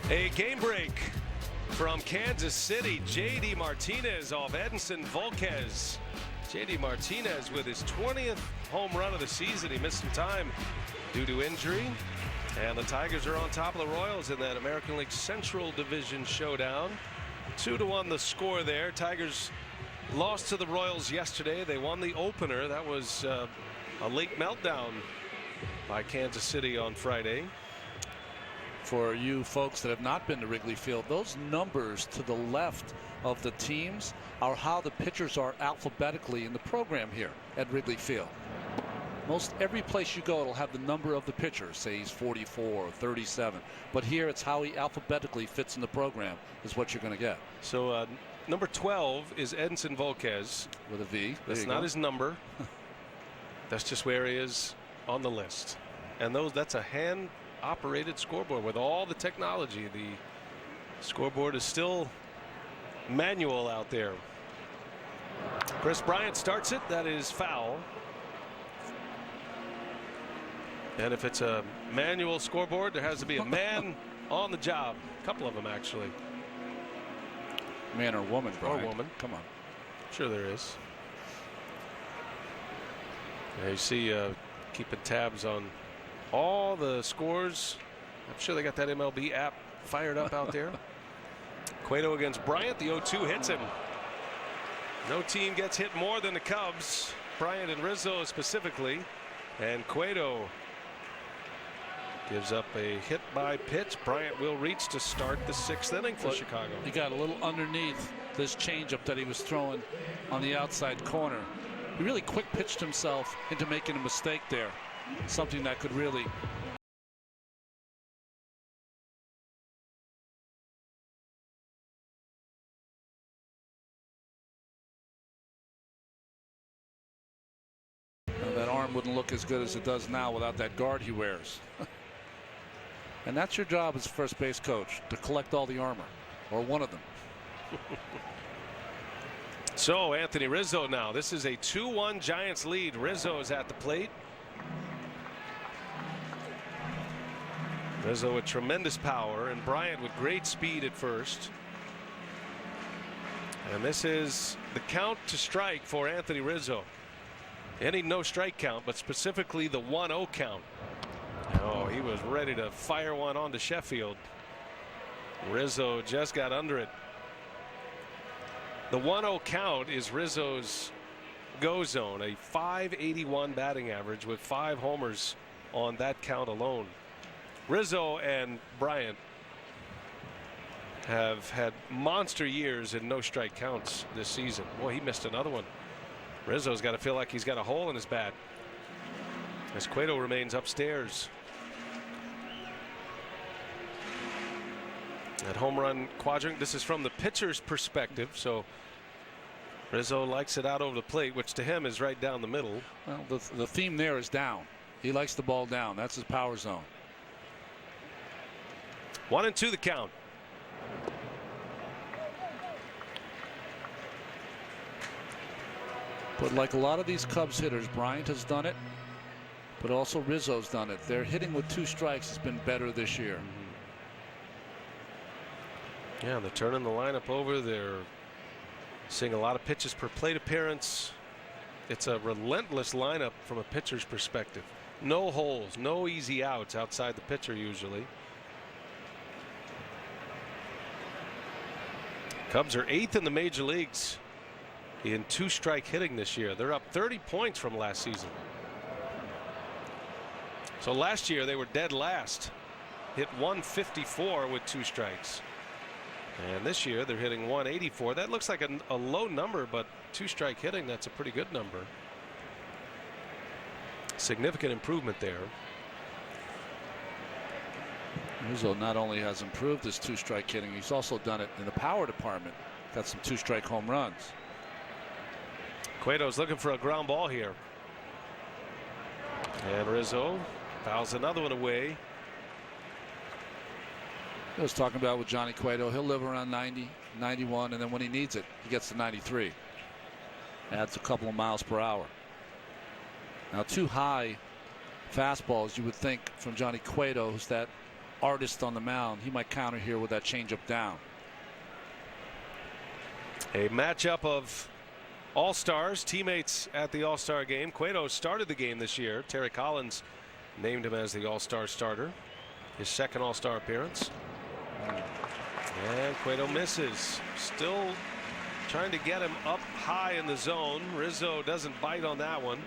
A game break from Kansas City. J.D. Martinez off Edinson Volquez. J.D. Martinez with his 20th home run of the season. He missed some time due to injury. And the Tigers are on top of the Royals in that American League Central Division showdown. 2-1 the score there. Tigers lost to the Royals yesterday. They won the opener. That was a late meltdown by Kansas City on Friday. For you folks that have not been to Wrigley Field, those numbers to the left of the teams are how the pitchers are alphabetically in the program here at Wrigley Field. Most every place you go, it'll have the number of the pitcher. Say he's 44 or 37. But here it's how he alphabetically fits in the program is what you're going to get. So number 12 is Edinson Volquez. With a V. That's not his number. That's just where he is on the list. And that's a hand-operated scoreboard with all the technology. The scoreboard is still manual out there. Chris Bryant starts it. That is foul. And if it's a manual scoreboard, there has to be a man on the job. A couple of them, actually. Man or woman, Brian. Or woman. Come on. Sure there is. There you see keeping tabs on all the scores. I'm sure they got that MLB app fired up out there. Cueto against Bryant. The 0-2 hits him. No team gets hit more than the Cubs. Bryant and Rizzo specifically. And Cueto gives up a hit by pitch. Bryant will reach to start the 6th inning for Chicago. He got a little underneath this changeup that he was throwing on the outside corner. He really quick pitched himself into making a mistake there. Something that could really that arm wouldn't look as good as it does now without that guard he wears. And that's your job as first base coach, to collect all the armor, or one of them. So Anthony Rizzo now. This is a 2-1 Giants lead. Rizzo is at the plate. Rizzo with tremendous power, and Bryant with great speed at first. And this is the count to strike for Anthony Rizzo. Any no strike count, but specifically the 1-0 count. Oh, he was ready to fire one onto Sheffield. Rizzo just got under it. The 1-0 count is Rizzo's go zone, a .581 batting average with 5 homers on that count alone. Rizzo and Bryant have had monster years in no strike counts this season. Boy, he missed another one. Rizzo's got to feel like he's got a hole in his bat as Cueto remains upstairs. That home run quadrant, this is from the pitcher's perspective, so Rizzo likes it out over the plate, which to him is right down the middle. Well, the theme there is down. He likes the ball down. That's his power zone. 1-2 the count. But like a lot of these Cubs hitters, Bryant has done it, but also Rizzo's done it. Their hitting with 2 strikes has been better this year. Yeah, they're turning the lineup over. They're seeing a lot of pitches per plate appearance. It's a relentless lineup from a pitcher's perspective. No holes, no easy outs outside the pitcher usually. Cubs are 8th in the major leagues in 2-strike hitting this year. They're up 30 points from last season. So last year they were dead last. Hit 154 with 2 strikes. And this year they're hitting 184. That looks like a low number, but 2-strike hitting, that's a pretty good number. Significant improvement there. Rizzo not only has improved his 2-strike hitting, he's also done it in the power department. Got some 2-strike home runs. Cueto's looking for a ground ball here. And Rizzo fouls another one away. I was talking about with Johnny Cueto, he'll live around 90, 91, and then when he needs it, he gets to 93. Adds a couple of miles per hour. Now, 2 high fastballs, you would think from Johnny Cueto, who's that artist on the mound. He might counter here with that changeup down. A matchup of all-stars, teammates at the All-Star game. Cueto started the game this year. Terry Collins named him as the All-Star starter. His second All-Star appearance. And Cueto misses. Still trying to get him up high in the zone. Rizzo doesn't bite on that one.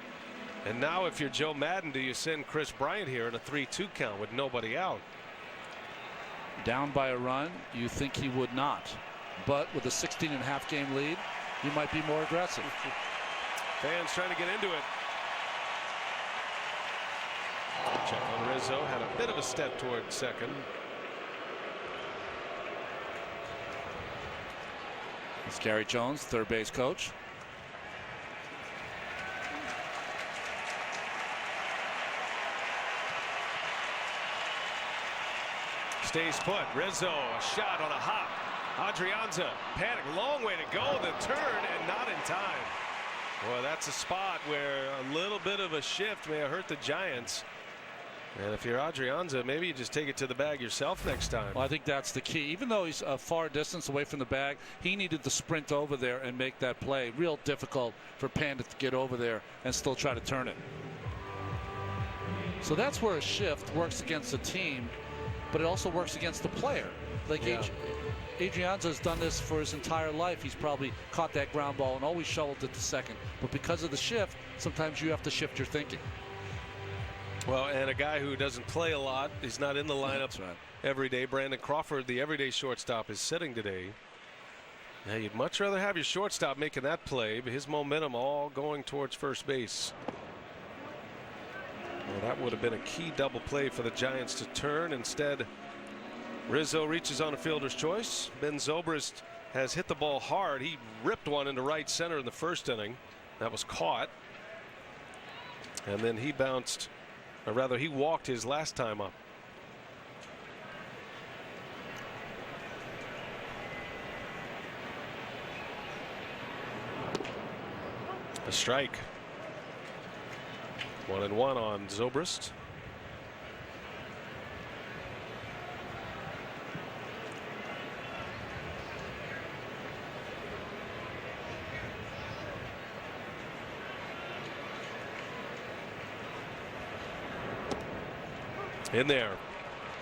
And now if you're Joe Madden, do you send Chris Bryant here in a 3-2 count with nobody out? Down by a run, you think he would not. But with a 16.5 game lead, he might be more aggressive. Fans trying to get into it. Check on Rizzo. Had a bit of a step toward second. It's Gary Jones, third base coach. Stays put. Rizzo, a shot on a hop. Adrianza, panic, long way to go. The turn and not in time. Well, that's a spot where a little bit of a shift may have hurt the Giants. And if you're Adrianza, maybe you just take it to the bag yourself next time. Well, I think that's the key. Even though he's a far distance away from the bag, he needed to sprint over there and make that play. Real difficult for Panda to get over there and still try to turn it. So that's where a shift works against the team, but it also works against the player. Like Adrianza has done this for his entire life. He's probably caught that ground ball and always shoveled it to second. But because of the shift, sometimes you have to shift your thinking. Well, and a guy who doesn't play a lot, he's not in the lineup every day. Brandon Crawford, the everyday shortstop, is sitting today. Now, you'd much rather have your shortstop making that play, but his momentum all going towards first base. Well, that would have been a key double play for the Giants to turn. Instead, Rizzo reaches on a fielder's choice. Ben Zobrist has hit the ball hard. He ripped one into right center in the first inning. That was caught. And then he bounced, or rather he walked his last time up. A strike. 1-1 on Zobrist. In there.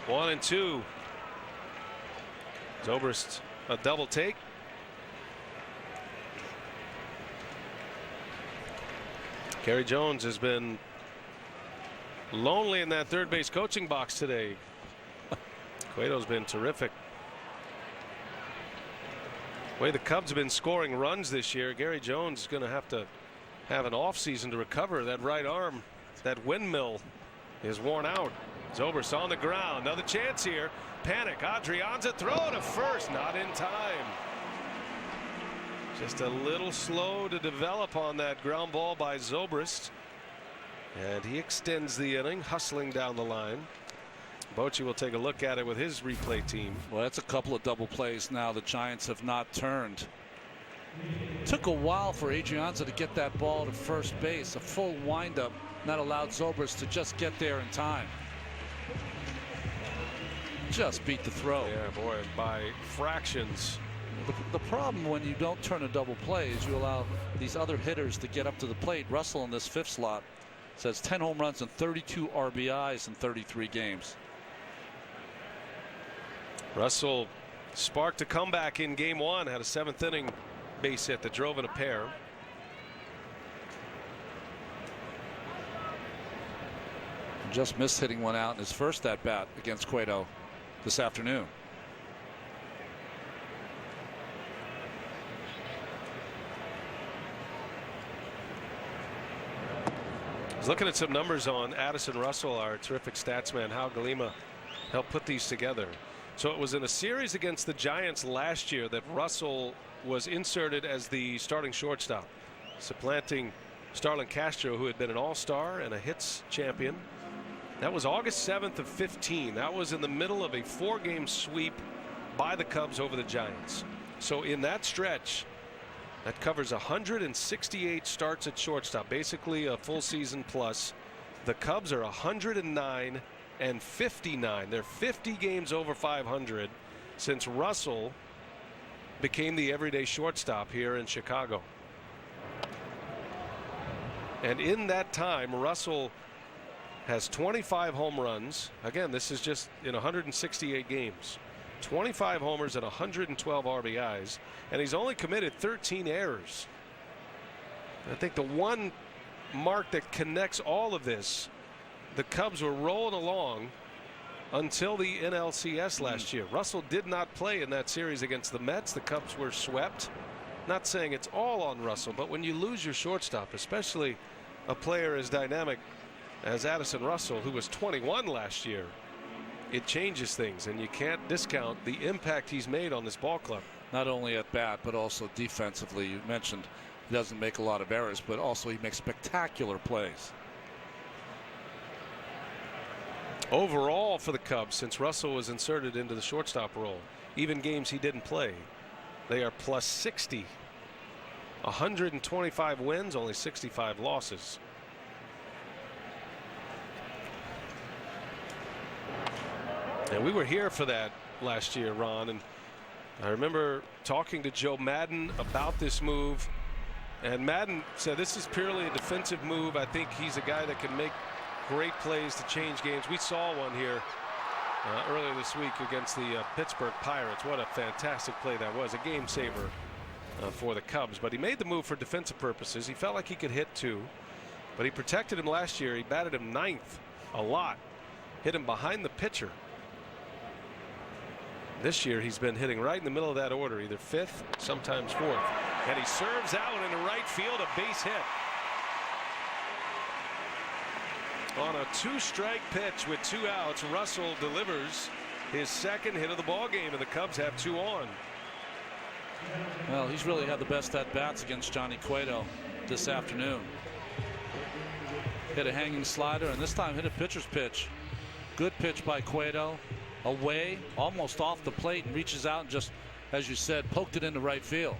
1-2. Zobrist, a double take. Gary Jones has been lonely in that third base coaching box today. Cueto's been terrific. The way the Cubs have been scoring runs this year, Gary Jones is going to have an off season to recover. That right arm, that windmill, is worn out. Zobrist on the ground. Another chance here. Panic. Adrianza throw to first. Not in time. Just a little slow to develop on that ground ball by Zobrist. And he extends the inning, hustling down the line. Bochy will take a look at it with his replay team. Well, that's a couple of double plays now. The Giants have not turned. Took a while for Adrianza to get that ball to first base. A full windup not allowed Zobrist to just get there in time. Just beat the throw. Yeah, boy, by fractions. The problem when you don't turn a double play is you allow these other hitters to get up to the plate. Russell in this fifth slot says 10 home runs and 32 RBIs in 33 games. Russell sparked a comeback in game one, had a seventh inning base hit that drove in a pair. Just missed hitting one out in his first at bat against Cueto this afternoon. I was looking at some numbers on Addison Russell, our terrific stats man. Hal Galima helped put these together. So it was in a series against the Giants last year that Russell was inserted as the starting shortstop, supplanting Starlin Castro, who had been an all-star and a hits champion. That was August 7th of 15. That was in the middle of a 4-game sweep by the Cubs over the Giants. So in that stretch, that covers 168 starts at shortstop, basically a full season plus. The Cubs are 109 159. They're 50 games over 500 since Russell became the everyday shortstop here in Chicago. And in that time, Russell has 25 home runs. Again, this is just in 168 games. 25 homers and 112 RBIs, and he's only committed 13 errors. I think the one mark that connects all of this, the Cubs were rolling along until the NLCS last year. Russell did not play in that series against the Mets. The Cubs were swept. Not saying it's all on Russell, but when you lose your shortstop, especially a player as dynamic as Addison Russell, who was 21 last year, it changes things, and you can't discount the impact he's made on this ball club. Not only at bat, but also defensively. You mentioned he doesn't make a lot of errors, but also he makes spectacular plays. Overall for the Cubs, since Russell was inserted into the shortstop role, even games he didn't play, they are plus 60. 125 wins, only 65 losses. And we were here for that last year, Ron, and I remember talking to Joe Madden about this move, and Madden said this is purely a defensive move. I think he's a guy that can make great plays to change games. We saw one here earlier this week against the Pittsburgh Pirates. What a fantastic play that was, a game saver for the Cubs. But he made the move for defensive purposes. He felt like he could hit two, but he protected him last year. He batted him ninth a lot, hit him behind the pitcher. This year he's been hitting right in the middle of that order, either fifth, sometimes fourth. And he serves out into right field, a base hit. On a two-strike pitch with 2 outs, Russell delivers his second hit of the ball game, and the Cubs have 2 on. Well, he's really had the best at-bats against Johnny Cueto this afternoon. Hit a hanging slider, and this time hit a pitcher's pitch. Good pitch by Cueto. Away, almost off the plate, and reaches out and just, as you said, poked it into right field.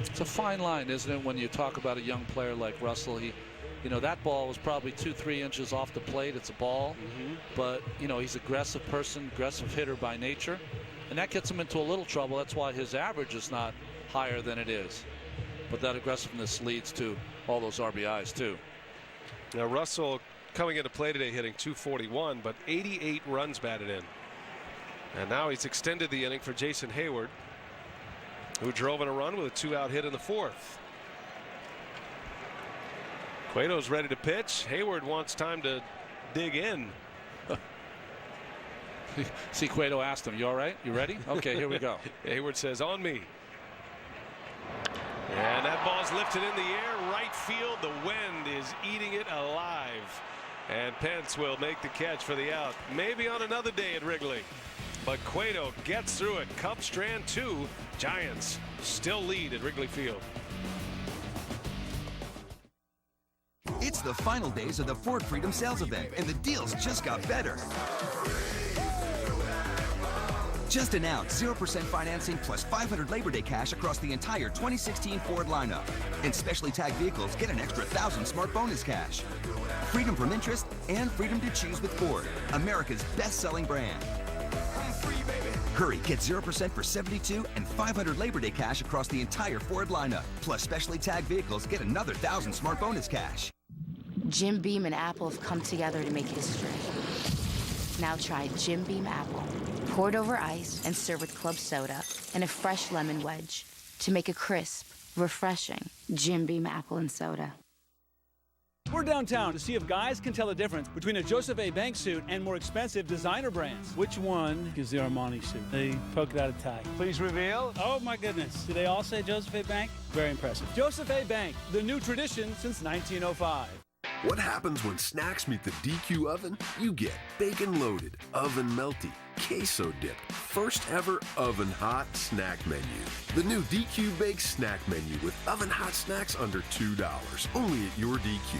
It's a fine line, isn't it, when you talk about a young player like Russell? He, you know, that ball was probably 2-3 inches off the plate. It's a ball, but you know, he's an aggressive person, aggressive hitter by nature, and that gets him into a little trouble. That's why his average is not higher than it is, but that aggressiveness leads to all those RBIs too. Now Russell coming into play today hitting .241, but 88 runs batted in, and now he's extended the inning for Jason Hayward, who drove in a run with a 2-out hit in the fourth. Cueto's ready to pitch. Hayward wants time to dig in. See, Cueto asked him, "You all right? You ready?" Okay, here we go. Hayward says, "On me." And that ball's lifted in the air, right field. The wind is eating it alive. And Pence will make the catch for the out. Maybe on another day at Wrigley. But Cueto gets through it. Cubs strand 2. Giants still lead at Wrigley Field. It's the final days of the Ford Freedom Sales Event, and the deals just got better. Just announced 0% financing plus 500 Labor Day cash across the entire 2016 Ford lineup. And specially tagged vehicles get an extra 1,000 smart bonus cash. Freedom from interest and freedom to choose with Ford, America's best-selling brand. Hurry, get 0% for 72 and 500 Labor Day cash across the entire Ford lineup. Plus specially tagged vehicles get another 1,000 smart bonus cash. Jim Beam and Apple have come together to make history. Now try Jim Beam Apple. Poured over ice and served with club soda and a fresh lemon wedge to make a crisp, refreshing Jim Beam Apple and soda. We're downtown to see if guys can tell the difference between a Joseph A. Bank suit and more expensive designer brands. Which one is the Armani suit? The polka dotted tie. Please reveal. Oh my goodness. Do they all say Joseph A. Bank? Very impressive. Joseph A. Bank, the new tradition since 1905. What happens when snacks meet the DQ oven? You get bacon-loaded, oven-melty, queso-dipped, first-ever oven-hot snack menu. The new DQ Baked Snack Menu with oven-hot snacks under $2, only at your DQ.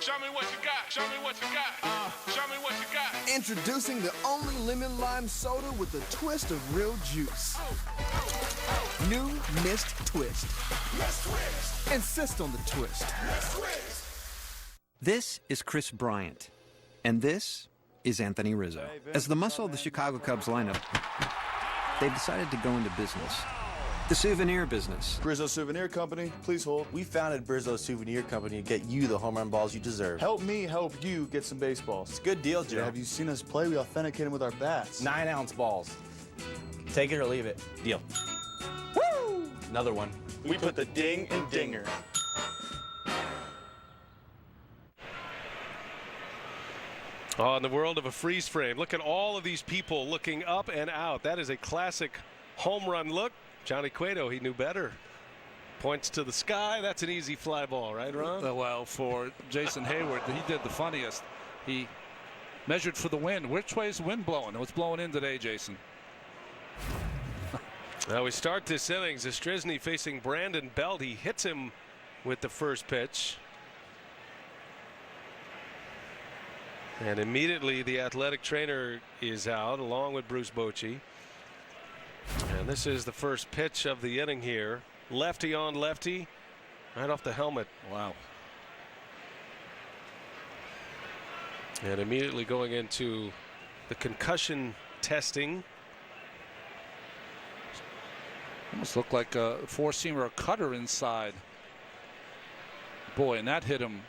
Show me what you got, show me what you got, show me what you got. Introducing the only lemon lime soda with a twist of real juice. New Mist Twist. Insist on the twist. This is Chris Bryant, and this is Anthony Rizzo. As the muscle of the Chicago Cubs lineup, they decided to go into business. The souvenir business. Brizzo Souvenir Company, please hold. We founded Brizzo Souvenir Company to get you the home run balls you deserve. Help me help you get some baseballs. It's a good deal, Joe. Yeah, have you seen us play? We authenticate them with our bats. 9-ounce balls. Take it or leave it. Deal. Woo! Another one. We put the ding in dinger. Oh, in the world of a freeze frame, look at all of these people looking up and out. That is a classic home run look. Johnny Cueto, he knew better. Points to the sky. That's an easy fly ball, right, Ron? Well, for Jason Hayward, he did the funniest. He measured for the wind. Which way is the wind blowing? What's blowing in today, Jason? Now we start this inning. Zastryzny facing Brandon Belt. He hits him with the first pitch. And immediately the athletic trainer is out along with Bruce Bochy. And this is the first pitch of the inning here. Lefty on lefty, right off the helmet. Wow. And immediately going into the concussion testing. Almost looked like a four-seamer, a cutter inside. Boy, and that hit him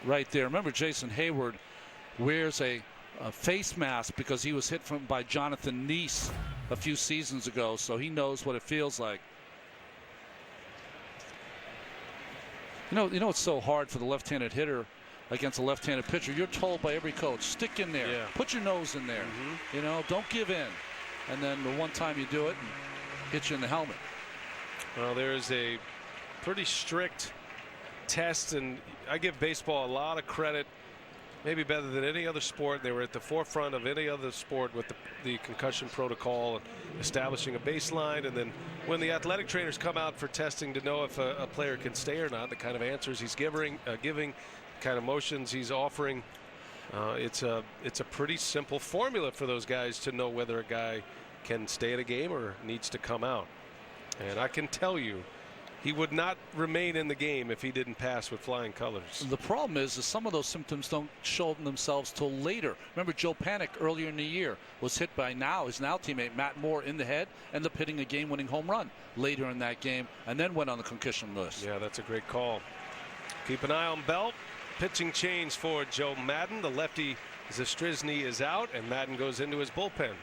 right there. Remember, Jason Hayward wears a face mask because he was hit by Jonathan Neese a few seasons ago, so he knows what it feels like. You know it's so hard for the left-handed hitter against a left-handed pitcher. You're told by every coach, stick in there, put your nose in there, you know, don't give in. And then the one time you do it, hit you in the helmet. Well, there's a pretty strict test, and I give baseball a lot of credit, maybe better than any other sport. They were at the forefront of any other sport with the concussion protocol and establishing a baseline. And then when the athletic trainers come out for testing to know if a player can stay or not, the kind of answers he's giving, kind of motions he's offering, it's a pretty simple formula for those guys to know whether a guy can stay in a game or needs to come out. And I can tell you, he would not remain in the game if he didn't pass with flying colors. The problem is some of those symptoms don't show themselves till later. Remember, Joe Panik earlier in the year was hit by his teammate Matt Moore in the head, ended up hitting a game-winning home run later in that game, and then went on the concussion list. Yeah, that's a great call. Keep an eye on Belt. Pitching change for Joe Madden. The lefty Zastryzny is out, and Madden goes into his bullpen.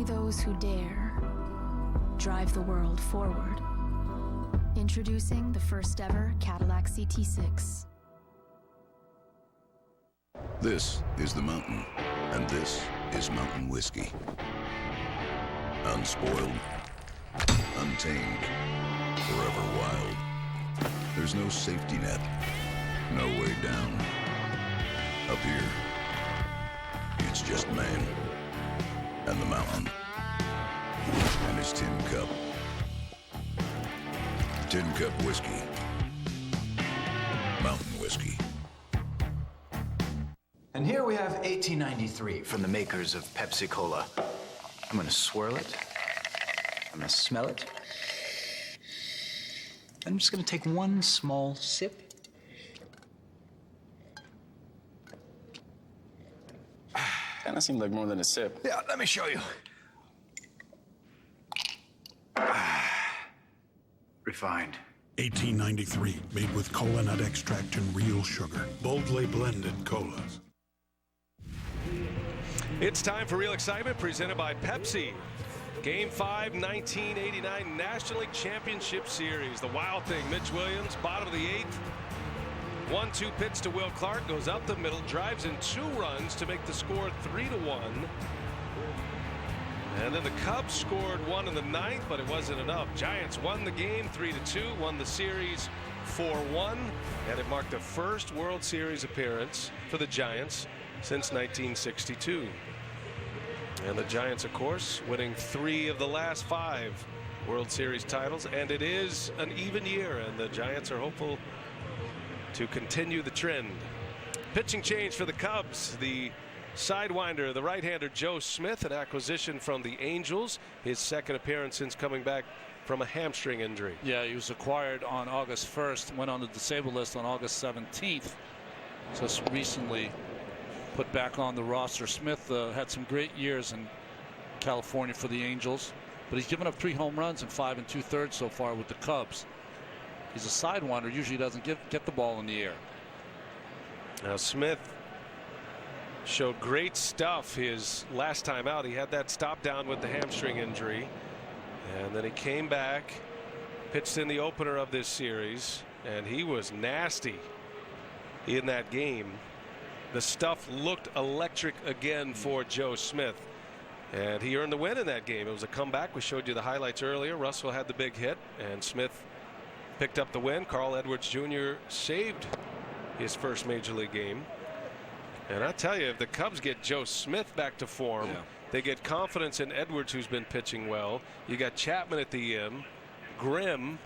Those who dare drive the world forward. Introducing the first ever Cadillac CT6. This is the mountain, and this is mountain whiskey. Unspoiled, untamed, forever wild. There's no safety net, no way down. Up here, it's just man and the mountain and his tin cup. Tin Cup whiskey. Mountain whiskey. And here we have 1893 from the makers of Pepsi Cola. I'm gonna swirl it. I'm gonna smell it. I'm just gonna take one small sip. Kinda seemed like more than a sip. Yeah, let me show you. Refined. 1893, made with cola nut extract and real sugar. Boldly blended colas. It's time for Real Excitement, presented by Pepsi. Game 5, 1989 National League Championship Series. The Wild Thing, Mitch Williams, bottom of the 8th. 1-2 pitch to Will Clark, goes up the middle, drives in 2 runs to make the score 3-1. And then the Cubs scored 1 in the 9th, but it wasn't enough. Giants won the game 3-2, won the series 4-1, and it marked the first World Series appearance for the Giants since 1962. And the Giants, of course, winning 3 of the last 5 World Series titles, and it is an even year, and the Giants are hopeful to continue the trend. Pitching change for the Cubs. The sidewinder, the right-hander Joe Smith, an acquisition from the Angels, his second appearance since coming back from a hamstring injury. Yeah, he was acquired on August 1st, went on the disabled list on August 17th. Just recently put back on the roster. Smith had some great years in California for the Angels, but he's given up 3 home runs in 5 2/3 so far with the Cubs. He's a sidewinder, usually doesn't get the ball in the air. Now Smith showed great stuff his last time out. He had that stop down with the hamstring injury, and then he came back, pitched in the opener of this series, and he was nasty in that game. The stuff looked electric again for Joe Smith, and he earned the win in that game. It was a comeback. We showed you the highlights earlier. Russell had the big hit, and Smith picked up the win. Carl Edwards Jr. saved his first major league game. And I tell you, if the Cubs get Joe Smith back to form, they get confidence in Edwards, who's been pitching well. You got Chapman at the end, Grimm.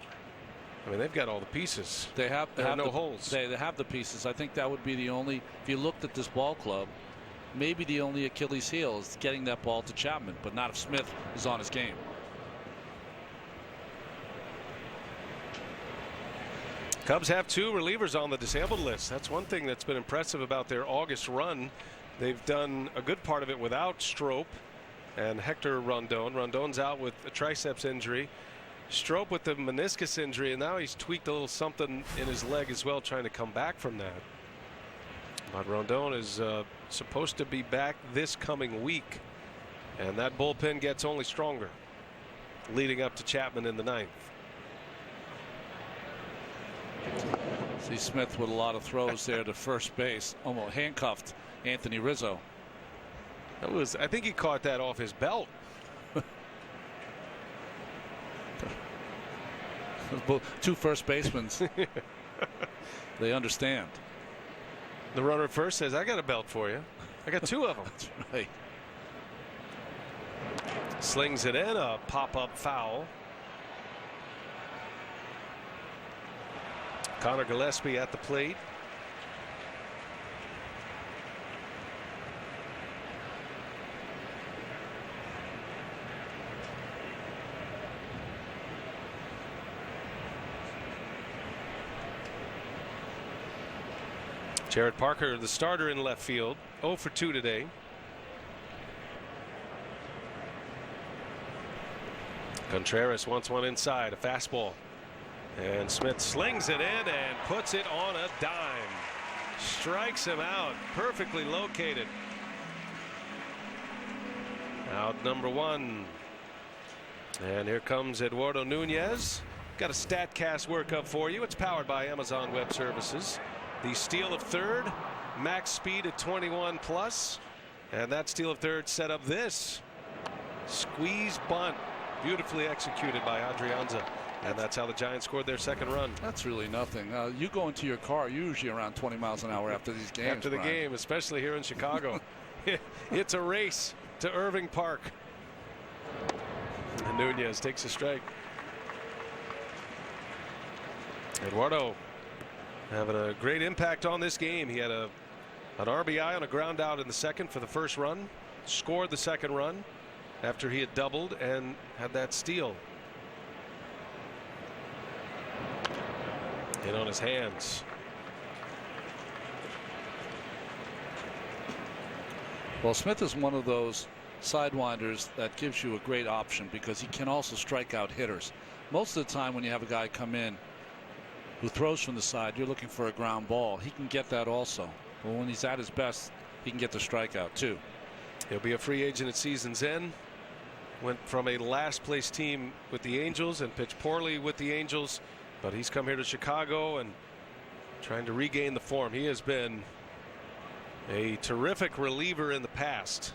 I mean, they've got all the pieces. They have no holes. They have the pieces. I think that would be the only, if you looked at this ball club, maybe the only Achilles heel is getting that ball to Chapman, but not if Smith is on his game. Cubs have 2 relievers on the disabled list. That's one thing that's been impressive about their August run. They've done a good part of it without Strop and Hector Rondon. Rondon's out with a triceps injury. Strop with the meniscus injury, and now he's tweaked a little something in his leg as well, trying to come back from that. But Rondon is supposed to be back this coming week, and that bullpen gets only stronger leading up to Chapman in the 9th. See Smith with a lot of throws there to first base, almost handcuffed Anthony Rizzo. That was, I think he caught that off his belt. 2 first basemen. They understand. The runner at first says, I got a belt for you. I got 2 of them. That's right. Slings it in, a pop-up foul. Connor Gillespie at the plate. Jared Parker, the starter in left field, 0 for 2 today. Contreras wants one inside, a fastball. And Smith slings it in and puts it on a dime. Strikes him out, perfectly located. Out number 1. And here comes Eduardo Nunez. Got a StatCast workup for you. It's powered by Amazon Web Services. The steal of third, max speed at 21 plus, and that steal of third set up this squeeze bunt, beautifully executed by Adrianza, and that's how the Giants scored their second run. That's really nothing. You go into your car usually around 20 miles an hour after these games. After the game, especially here in Chicago. It's a race to Irving Park. And Nunez takes a strike. Eduardo having a great impact on this game. He had an RBI on a ground out in the second for the first run, scored the second run after he had doubled and had that steal. Hit on his hands. Well, Smith is one of those sidewinders that gives you a great option because he can also strike out hitters. Most of the time when you have a guy come in who throws from the side, you're looking for a ground ball. He can get that also. But when he's at his best, he can get the strikeout too. He'll be a free agent at season's end. Went from a last place team with the Angels and pitched poorly with the Angels, but he's come here to Chicago and trying to regain the form. He has been a terrific reliever in the past.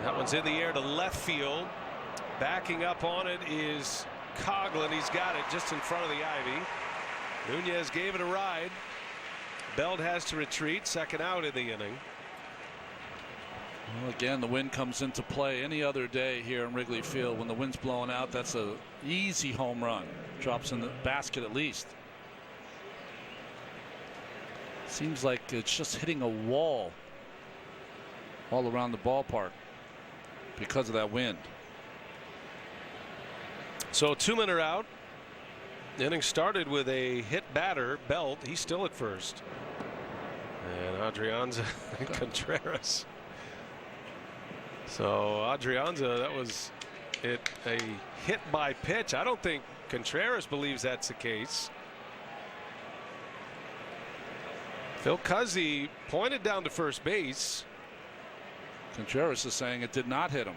That one's in the air to left field. Backing up on it is Coughlin. He's got it just in front of the ivy. Nunez gave it a ride. Belt has to retreat, second out in the inning. Well, again, the wind comes into play any other day here in Wrigley Field. When the wind's blowing out, that's an easy home run. Drops in the basket at least. Seems like it's just hitting a wall all around the ballpark because of that wind. So 2 men are out. The inning started with a hit batter, Belt. He's still at first. And Adrianza and Contreras. So Adrianza, that was a hit by pitch. I don't think Contreras believes that's the case. Phil Cuzzi pointed down to first base. Contreras is saying it did not hit him.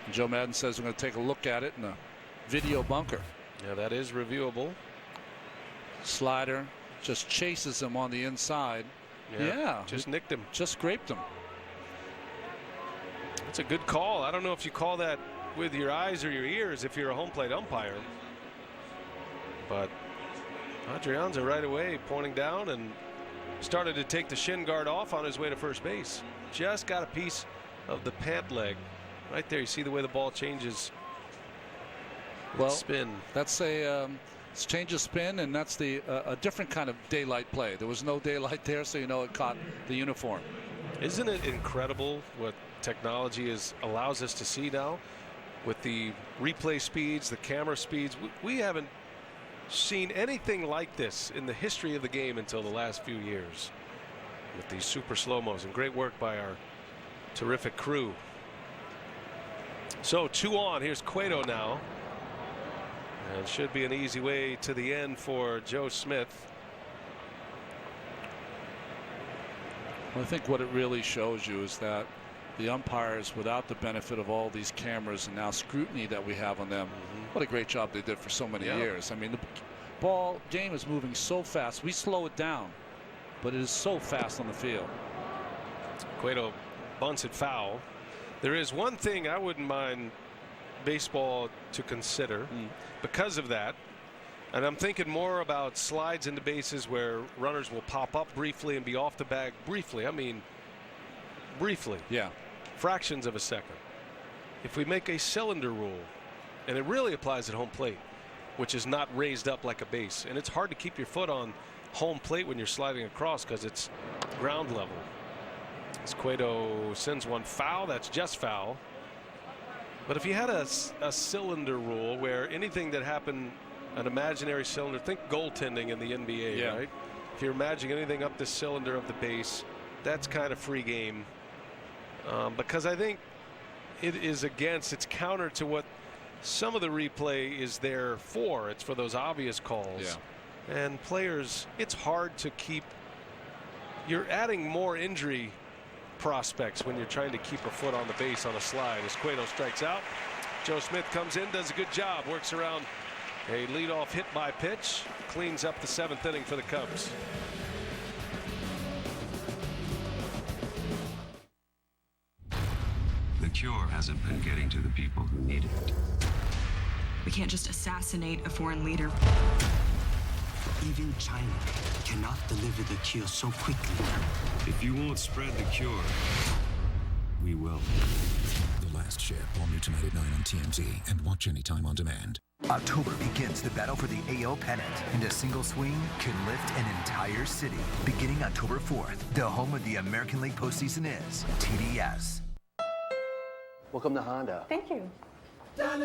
And Joe Madden says we're going to take a look at it in the video bunker. Yeah, that is reviewable. Slider just chases him on the inside. Yeah, just nicked him. Just scraped him. That's a good call. I don't know if you call that with your eyes or your ears if you're a home plate umpire. But Adrianza right away pointing down and started to take the shin guard off on his way to first base. Just got a piece of the pant leg right there. You see the way the ball changes. Well, spin. That's a change of spin, and that's a different kind of daylight play. There was no daylight there, so you know it caught the uniform. Isn't it incredible what technology allows us to see now with the replay speeds, the camera speeds? We haven't seen anything like this in the history of the game until the last few years with these super slow-mos, and great work by our terrific crew. So 2 on. Here's Cueto now, and should be an easy way to the end for Joe Smith. Well, I think what it really shows you is that the umpires, without the benefit of all these cameras and now scrutiny that we have on them, what a great job they did for so many years. I mean, the game is moving so fast. We slow it down, but it is so fast on the field. Cueto bunts it foul. There is one thing I wouldn't mind baseball to consider because of that, and I'm thinking more about slides into bases where runners will pop up briefly and be off the bag briefly. I mean, briefly. Yeah. Fractions of a second. If we make a cylinder rule, and it really applies at home plate, which is not raised up like a base, and it's hard to keep your foot on home plate when you're sliding across because it's ground level. As Cueto sends one foul, that's just foul. But if you had a cylinder rule where anything that happened, an imaginary cylinder, think goaltending in the NBA, right? If you're imagining anything up the cylinder of the base, that's kind of free game. Because I think it's counter to what some of the replay is there for. It's for those obvious calls. Yeah. And players, it's hard to keep. You're adding more injury prospects when you're trying to keep a foot on the base on a slide. As Cueto strikes out, Joe Smith comes in, does a good job, works around a leadoff hit by pitch, cleans up the 7th inning for the Cubs. The cure hasn't been getting to the people who need it. We can't just assassinate a foreign leader. Even China cannot deliver the cure so quickly. If you won't spread the cure, we will. The Last Ship, all new tonight at 9 on TNT, and watch anytime on demand. October begins the battle for the AL pennant, and a single swing can lift an entire city. Beginning October 4th, the home of the American League postseason is TBS. Welcome to Honda. Thank you. Head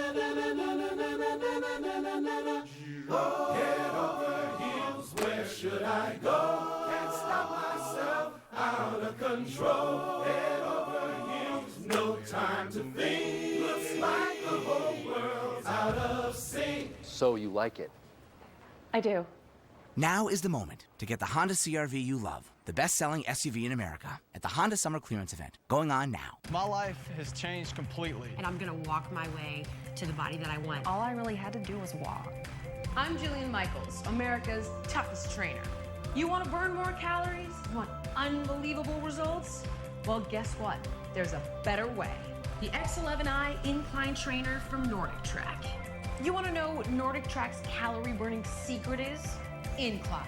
over heels, where should I go? Can't stop myself, out of control. Head over heels, no time to think. Looks like the whole world's out of sync. So you like it? I do. Now is the moment to get the Honda CR-V you love, the best-selling SUV in America, at the Honda Summer Clearance Event, going on now. My life has changed completely. And I'm gonna walk my way to the body that I want. All I really had to do was walk. I'm Jillian Michaels, America's toughest trainer. You wanna burn more calories? You want unbelievable results? Well, guess what? There's a better way. The X11i Incline Trainer from Nordic Track. You want to know what Nordic Track's calorie burning secret is? Incline.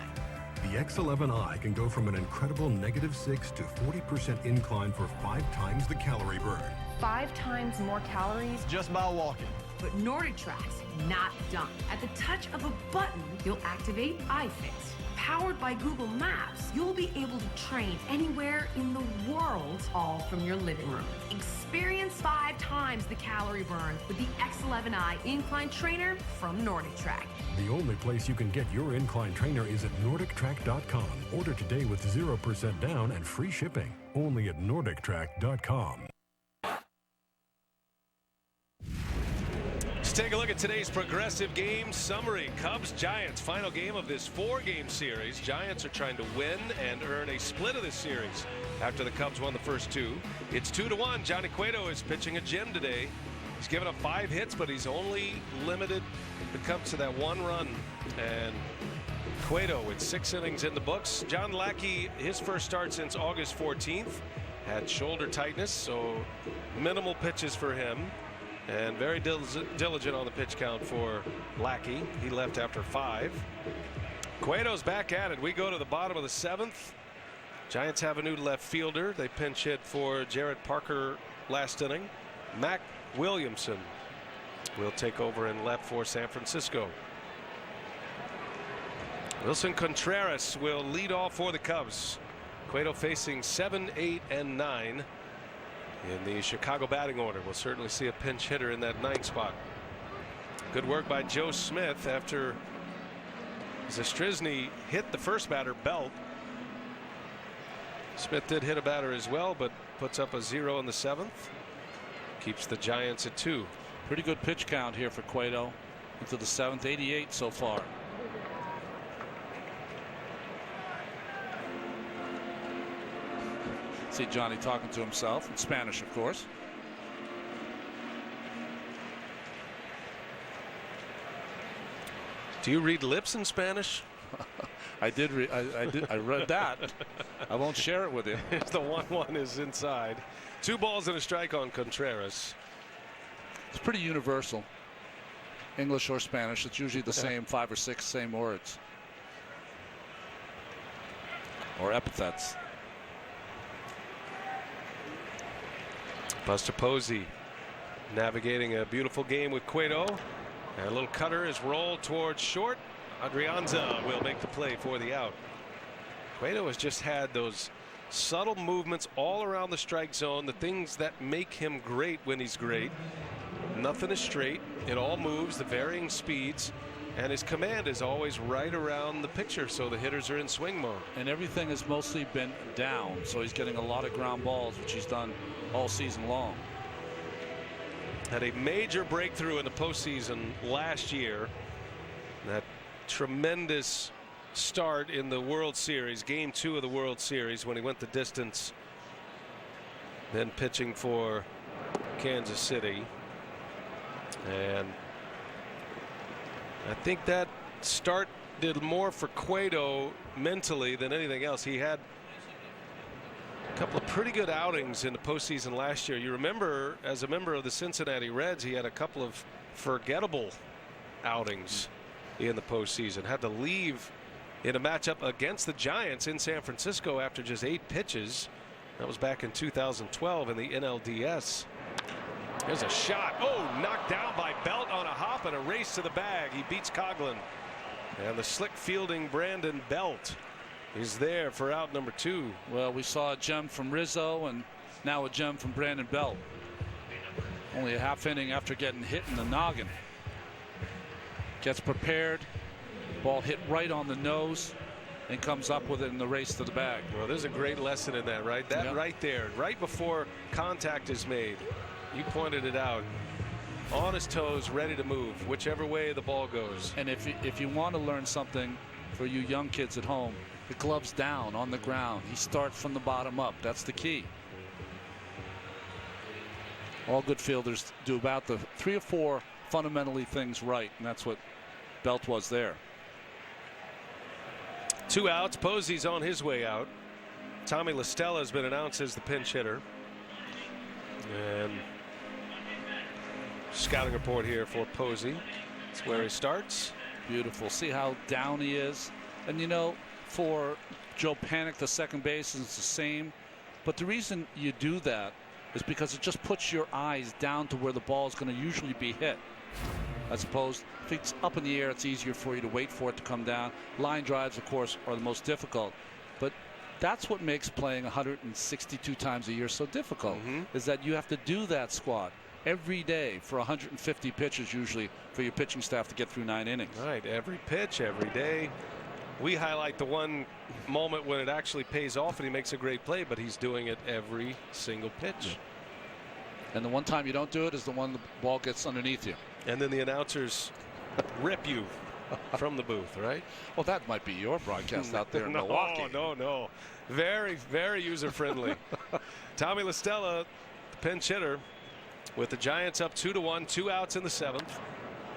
The X11i can go from an incredible -6 to 40% incline for 5 times the calorie burn. 5 times more calories just by walking. But Nordic Track's not done. At the touch of a button, you'll activate iFit. Powered by Google Maps, you'll be able to train anywhere in the world, all from your living room. Experience 5 times the calorie burn with the X11i Incline Trainer from Nordic Track. The only place you can get your incline trainer is at NordicTrack.com. Order today with 0% down and free shipping. Only at NordicTrack.com. Let's take a look at today's Progressive game summary. Cubs-Giants, final game of this 4-game series. Giants are trying to win and earn a split of this series after the Cubs won the first 2. It's 2-1. Johnny Cueto is pitching a gem today. He's given up 5 hits, but he's only limited the Cubs to that 1 run. And Cueto with 6 innings in the books. John Lackey, his first start since August 14th, had shoulder tightness, so minimal pitches for him. And very diligent on the pitch count for Lackey. He left after 5. Cueto's back at it. We go to the bottom of the 7th. Giants have a new left fielder. They pinch hit for Jared Parker last inning. Mac Williamson will take over in left for San Francisco. Wilson Contreras will lead off for the Cubs. Cueto facing 7, 8, and 9. In the Chicago batting order. We'll certainly see a pinch hitter in that 9th spot. Good work by Joe Smith after Zastryzny hit the first batter, Belt. Smith did hit a batter as well, but puts up a 0 in the 7th. Keeps the Giants at 2. Pretty good pitch count here for Cueto into the 7th, 88 so far. See Johnny talking to himself in Spanish, of course. Do you read lips in Spanish? I did. I read that. I won't share it with you. The 1-1 is inside. 2 balls and a strike on Contreras. It's pretty universal. English or Spanish. It's usually the same 5 or 6 same words or epithets. Buster Posey navigating a beautiful game with Cueto. And a little cutter is rolled towards short. Adrianza will make the play for the out. Cueto has just had those subtle movements all around the strike zone, the things that make him great when he's great. Nothing is straight. It all moves, the varying speeds. And his command is always right around the picture, so the hitters are in swing mode. And everything has mostly been down, so he's getting a lot of ground balls, which he's done all season long. Had a major breakthrough in the postseason last year. That tremendous start in the World Series, Game 2 of the World Series, when he went the distance. Then pitching for Kansas City. And I think that start did more for Cueto mentally than anything else. He had a couple of pretty good outings in the postseason last year. You remember, as a member of the Cincinnati Reds, he had a couple of forgettable outings in the postseason. Had to leave in a matchup against the Giants in San Francisco after just 8 pitches. That was back in 2012 in the NLDS. There's a shot. Oh, knocked down by Belt on a hop and a race to the bag. He beats Coughlin. And the slick fielding Brandon Belt is there for out number 2. Well, we saw a gem from Rizzo and now a gem from Brandon Belt. Only a half inning after getting hit in the noggin. Gets prepared. Ball hit right on the nose and comes up with it in the race to the bag. Well, there's a great lesson in that, right? That right there, right before contact is made. You pointed it out. On his toes, ready to move, whichever way the ball goes. And if you want to learn something for you young kids at home, the glove's down on the ground. He starts from the bottom up. That's the key. All good fielders do about the 3 or 4 fundamentally things right, and that's what Belt was there. 2 outs. Posey's on his way out. Tommy La Stella has been announced as the pinch hitter. And scouting report here for Posey. That's where he starts. Beautiful. See how down he is? And, you know, for Joe Panik, the second baseman, it's the same. But the reason you do that is because it just puts your eyes down to where the ball is going to usually be hit. As opposed, if it's up in the air, it's easier for you to wait for it to come down. Line drives, of course, are the most difficult. But that's what makes playing 162 times a year so difficult, is that you have to do that squat every day for 150 pitches usually for your pitching staff to get through 9 innings. Right, every pitch, every day. We highlight the one moment when it actually pays off and he makes a great play, but he's doing it every single pitch. Yeah. And the one time you don't do it is the one the ball gets underneath you. And then the announcers rip you from the booth, right? Well, that might be your broadcast out there in Milwaukee. No. Very, very user-friendly. Tommy La Stella, the pinch hitter, with the Giants up 2-1, 2 outs in the 7th.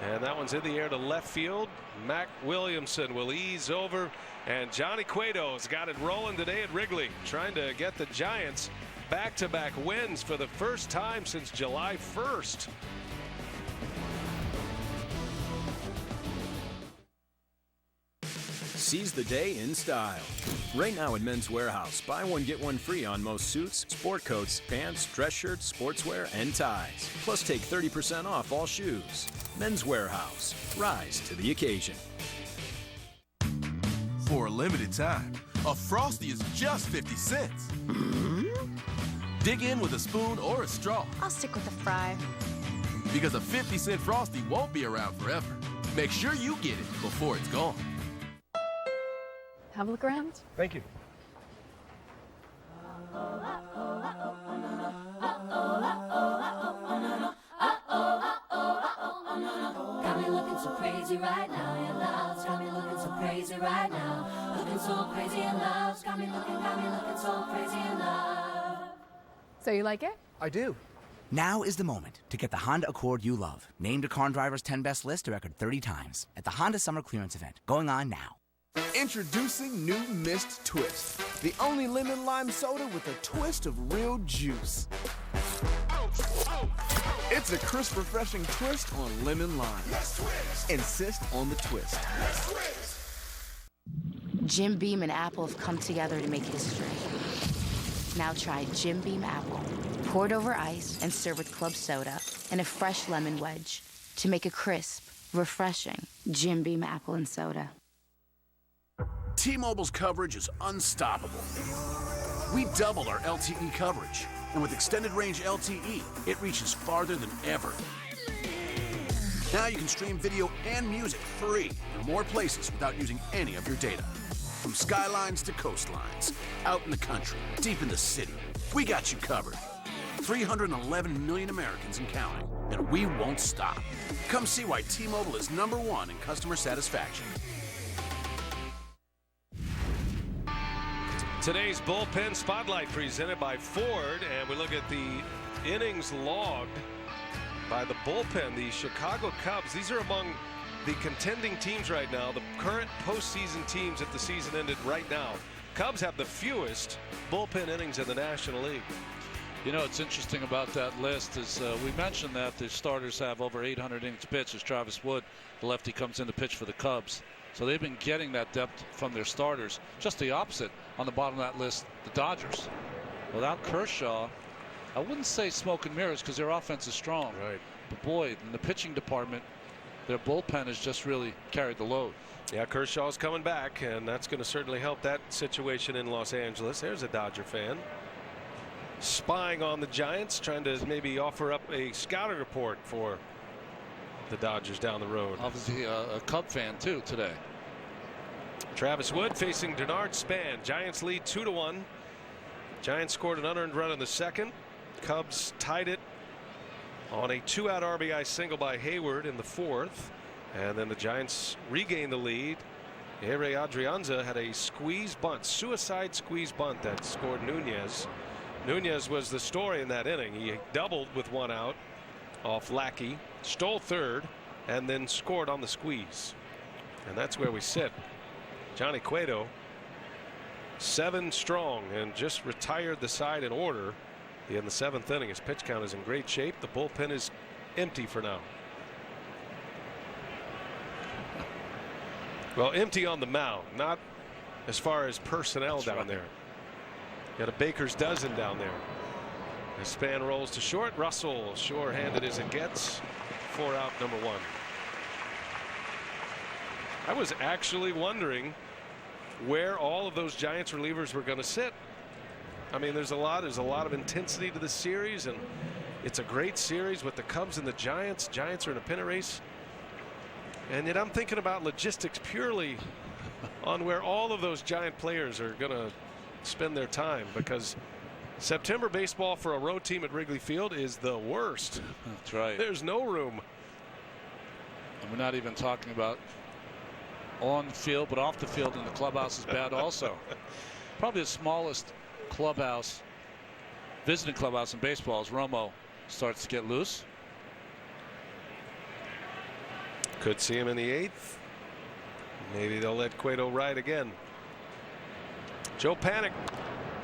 And that one's in the air to left field. Mac Williamson will ease over. And Johnny Cueto's got it rolling today at Wrigley, trying to get the Giants back-to-back wins for the first time since July 1st. Seize the day in style. Right now at Men's Warehouse, buy one get one free on most suits, sport coats, pants, dress shirts, sportswear, and ties. Plus take 30% off all shoes. Men's Warehouse. Rise to the occasion. For a limited time, a Frosty is just 50 cents. Dig in with a spoon or a straw. I'll stick with a fry. Because a 50-cent Frosty won't be around forever. Make sure you get it before it's gone. Have a look around. Thank you. Got me looking so crazy right now, your love's got me looking so crazy right now. Looking so crazy in love's got me looking so crazy in love. So you like it? I do. Now is the moment to get the Honda Accord you love. Named a Car Driver's 10 Best list a record 30 times at the Honda Summer Clearance Event, going on now. Introducing new Mist Twist, the only lemon lime soda with a twist of real juice. It's a crisp, refreshing twist on lemon lime. Insist on the twist. Jim Beam and Apple have come together to make history. Now try Jim Beam Apple, poured over ice and served with club soda and a fresh lemon wedge to make a crisp, refreshing Jim Beam Apple and soda. T-Mobile's coverage is unstoppable. We doubled our LTE coverage, and with extended range LTE, it reaches farther than ever. Now you can stream video and music free in more places without using any of your data. From skylines to coastlines, out in the country, deep in the city, we got you covered. 311 million Americans and counting, and we won't stop. Come see why T-Mobile is #1 in customer satisfaction. Today's bullpen spotlight presented by Ford, and we look at the innings logged by the bullpen. The Chicago Cubs, these are among the contending teams right now, the current postseason teams if the season ended right now. Cubs have the fewest bullpen innings in the National League. You know, what's interesting about that list is we mentioned that the starters have over 800 innings pitched as Travis Wood, the lefty, comes in to pitch for the Cubs. So they've been getting that depth from their starters. Just the opposite on the bottom of that list, the Dodgers. Without Kershaw, I wouldn't say smoke and mirrors because their offense is strong. Right. But boy, in the pitching department, their bullpen has just really carried the load. Yeah, Kershaw's coming back, and that's going to certainly help that situation in Los Angeles. There's a Dodger fan spying on the Giants, trying to maybe offer up a scouting report for the Dodgers down the road. Obviously a Cub fan too today. Travis Wood facing Denard Span. Giants lead 2-1. Giants scored an unearned run in the second. Cubs tied it on a 2-out RBI single by Hayward in the fourth, and then the Giants regained the lead. Ehire Adrianza had a squeeze bunt, suicide squeeze bunt that scored Nunez. Nunez was the story in that inning. He doubled with 1 out off Lackey, stole third, and then scored on the squeeze. And that's where we sit. Johnny Cueto, 7 strong, and just retired the side in order in the 7th inning. His pitch count is in great shape. The bullpen is empty for now. Well, empty on the mound, not as far as personnel down there. Got a baker's dozen down there. The span rolls to short. Russell sure-handed as it gets. 4 out, number 1. I was actually wondering where all of those Giants relievers were going to sit. I mean, there's a lot of intensity to this series, and it's a great series with the Cubs and the Giants. Giants are in a pennant race, and yet I'm thinking about logistics purely on where all of those Giant players are going to spend their time, because September baseball for a road team at Wrigley Field is the worst. That's right. There's no room. And we're not even talking about on the field, but off the field, and the clubhouse is bad also. Probably the smallest clubhouse, visiting clubhouse in baseball, as Romo starts to get loose. Could see him in the 8th. Maybe they'll let Cueto ride again. Joe Panic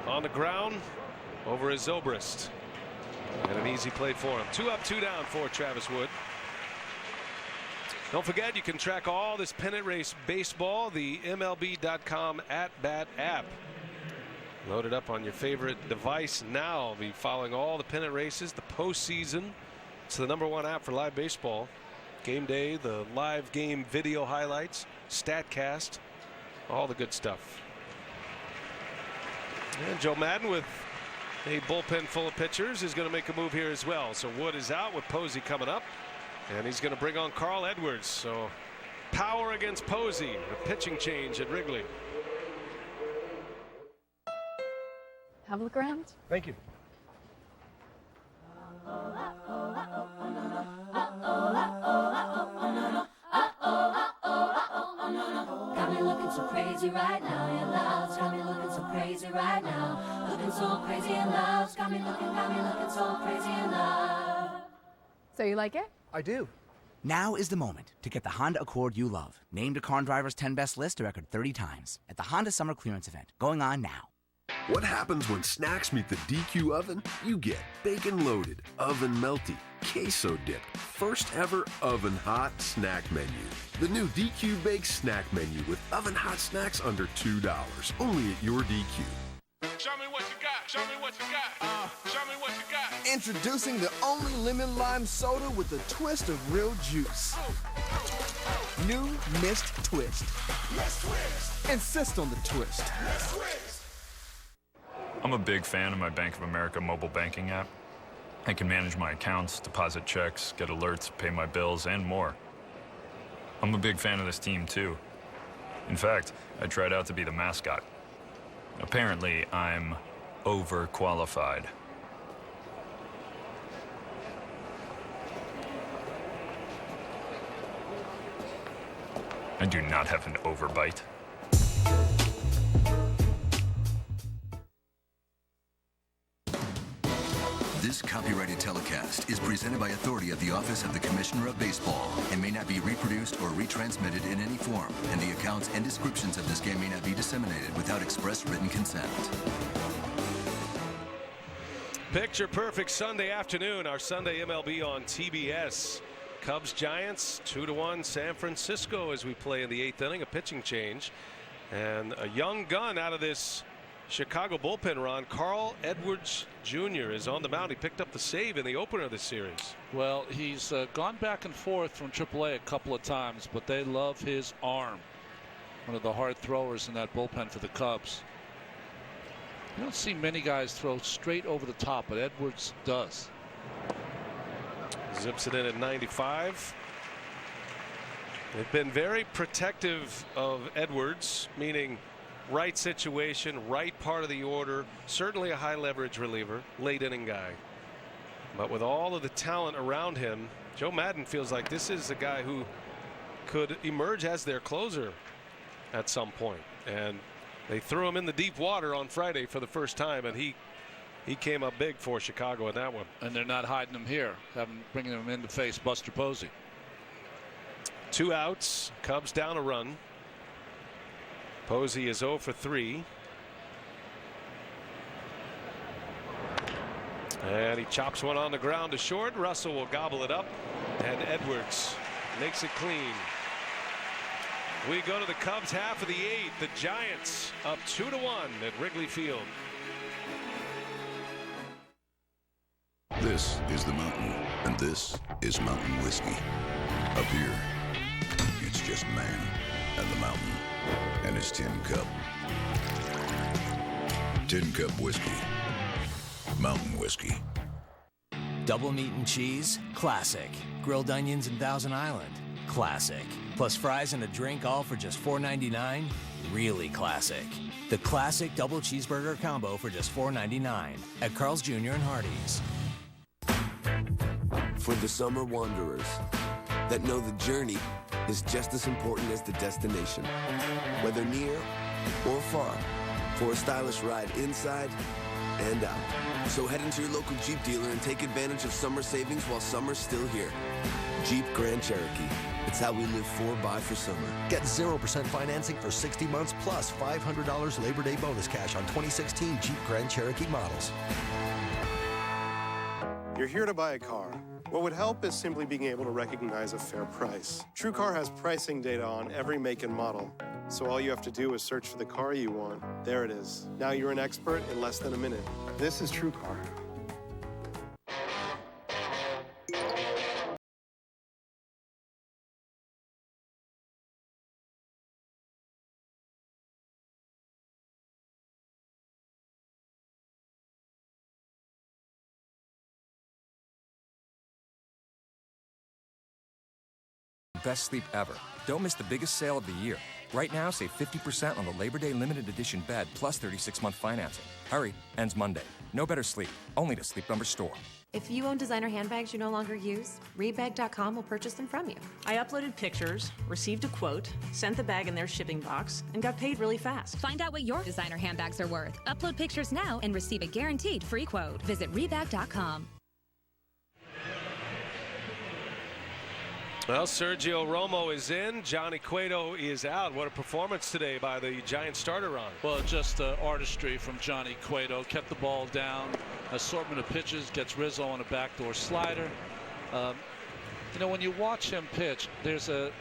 on the ground over his Zobrist. And an easy play for him. 2 up, 2 down for Travis Wood. Don't forget, you can track all this pennant race baseball, the MLB.com @bat app. Load it up on your favorite device now. Be following all the pennant races, the postseason. It's the #1 app for live baseball. Game day, the live game video highlights, StatCast, all the good stuff. And Joe Madden with a bullpen full of pitchers is going to make a move here as well. So Wood is out with Posey coming up, and he's going to bring on Carl Edwards. So power against Posey, a pitching change at Wrigley. Have a look around. Thank you. Got me looking so crazy right now, your love's got me looking so crazy right now. Looking so crazy in love, got me looking so crazy in love. So you like it? I do. Now is the moment to get the Honda Accord you love. Named to Car and Driver's 10 Best list a record 30 times at the Honda Summer Clearance Event, going on now. What happens when snacks meet the DQ oven? You get bacon loaded, oven melty, queso dip, first ever oven hot snack menu. The new DQ Bake snack menu with oven hot snacks under $2, only at your DQ. Show me what you got. Show me what you got. Show me what you got. Introducing the only lemon lime soda with a twist of real juice. New Mist Twist. Let's twist. Insist on the twist. Let's twist. I'm a big fan of my Bank of America mobile banking app. I can manage my accounts, deposit checks, get alerts, pay my bills, and more. I'm a big fan of this team, too. In fact, I tried out to be the mascot. Apparently, I'm overqualified. I do not have an overbite. This copyrighted telecast is presented by authority of the Office of the Commissioner of Baseball and may not be reproduced or retransmitted in any form, and the accounts and descriptions of this game may not be disseminated without express written consent. Picture perfect Sunday afternoon, our Sunday MLB on TBS. Cubs Giants 2-1 San Francisco as we play in the 8th inning, a pitching change, and a young gun out of this Chicago bullpen. Ron, Carl Edwards Jr. is on the mound. He picked up the save in the opener of this series. Well, he's gone back and forth from AAA a couple of times, but they love his arm. One of the hard throwers in that bullpen for the Cubs. You don't see many guys throw straight over the top, but Edwards does. Zips it in at 95. They've been very protective of Edwards, meaning right situation, right part of the order, certainly a high leverage reliever, late inning guy. But with all of the talent around him, Joe Madden feels like this is a guy who could emerge as their closer at some point. And they threw him in the deep water on Friday for the first time, and he came up big for Chicago in that one. And they're not hiding him here, bringing him in to face Buster Posey. 2 outs, Cubs down a run. Posey is 0 for 3. And he chops one on the ground to short. Russell will gobble it up, and Edwards makes it clean. We go to the Cubs half of the 8th. The Giants up 2-1 at Wrigley Field. This is the mountain, and this is mountain whiskey. Up here, it's just man and the mountain, and it's TINCUP. TINCUP whiskey, mountain whiskey. Double meat and cheese, classic. Grilled onions and Thousand Island, classic. Plus fries and a drink, all for just $4.99, really classic. The classic double cheeseburger combo for just $4.99 at Carl's Jr. and Hardee's. For the summer wanderers that know the journey is just as important as the destination, whether near or far, for a stylish ride inside and out. So head into your local Jeep dealer and take advantage of summer savings while summer's still here. Jeep Grand Cherokee. It's how we live 4x for summer. Get 0% financing for 60 months plus $500 Labor Day bonus cash on 2016 Jeep Grand Cherokee models. You're here to buy a car. What would help is simply being able to recognize a fair price. TrueCar has pricing data on every make and model, so all you have to do is search for the car you want. There it is. Now you're an expert in less than a minute. This is TrueCar. Best sleep ever. Don't miss the biggest sale of the year. Right now, save 50% on the Labor Day limited edition bed plus 36-month financing. Hurry, ends Monday. No better sleep, only to Sleep Number store. If you own designer handbags you no longer use, Rebag.com will purchase them from you. I uploaded pictures, received a quote, sent the bag in their shipping box, and got paid really fast. Find out what your designer handbags are worth. Upload pictures now and receive a guaranteed free quote. Visit Rebag.com. Well, Sergio Romo is in. Johnny Cueto is out. What a performance today by the Giants starter, Ron. Well, just artistry from Johnny Cueto. Kept the ball down. Assortment of pitches. Gets Rizzo on a backdoor slider. You know, when you watch him pitch, there's a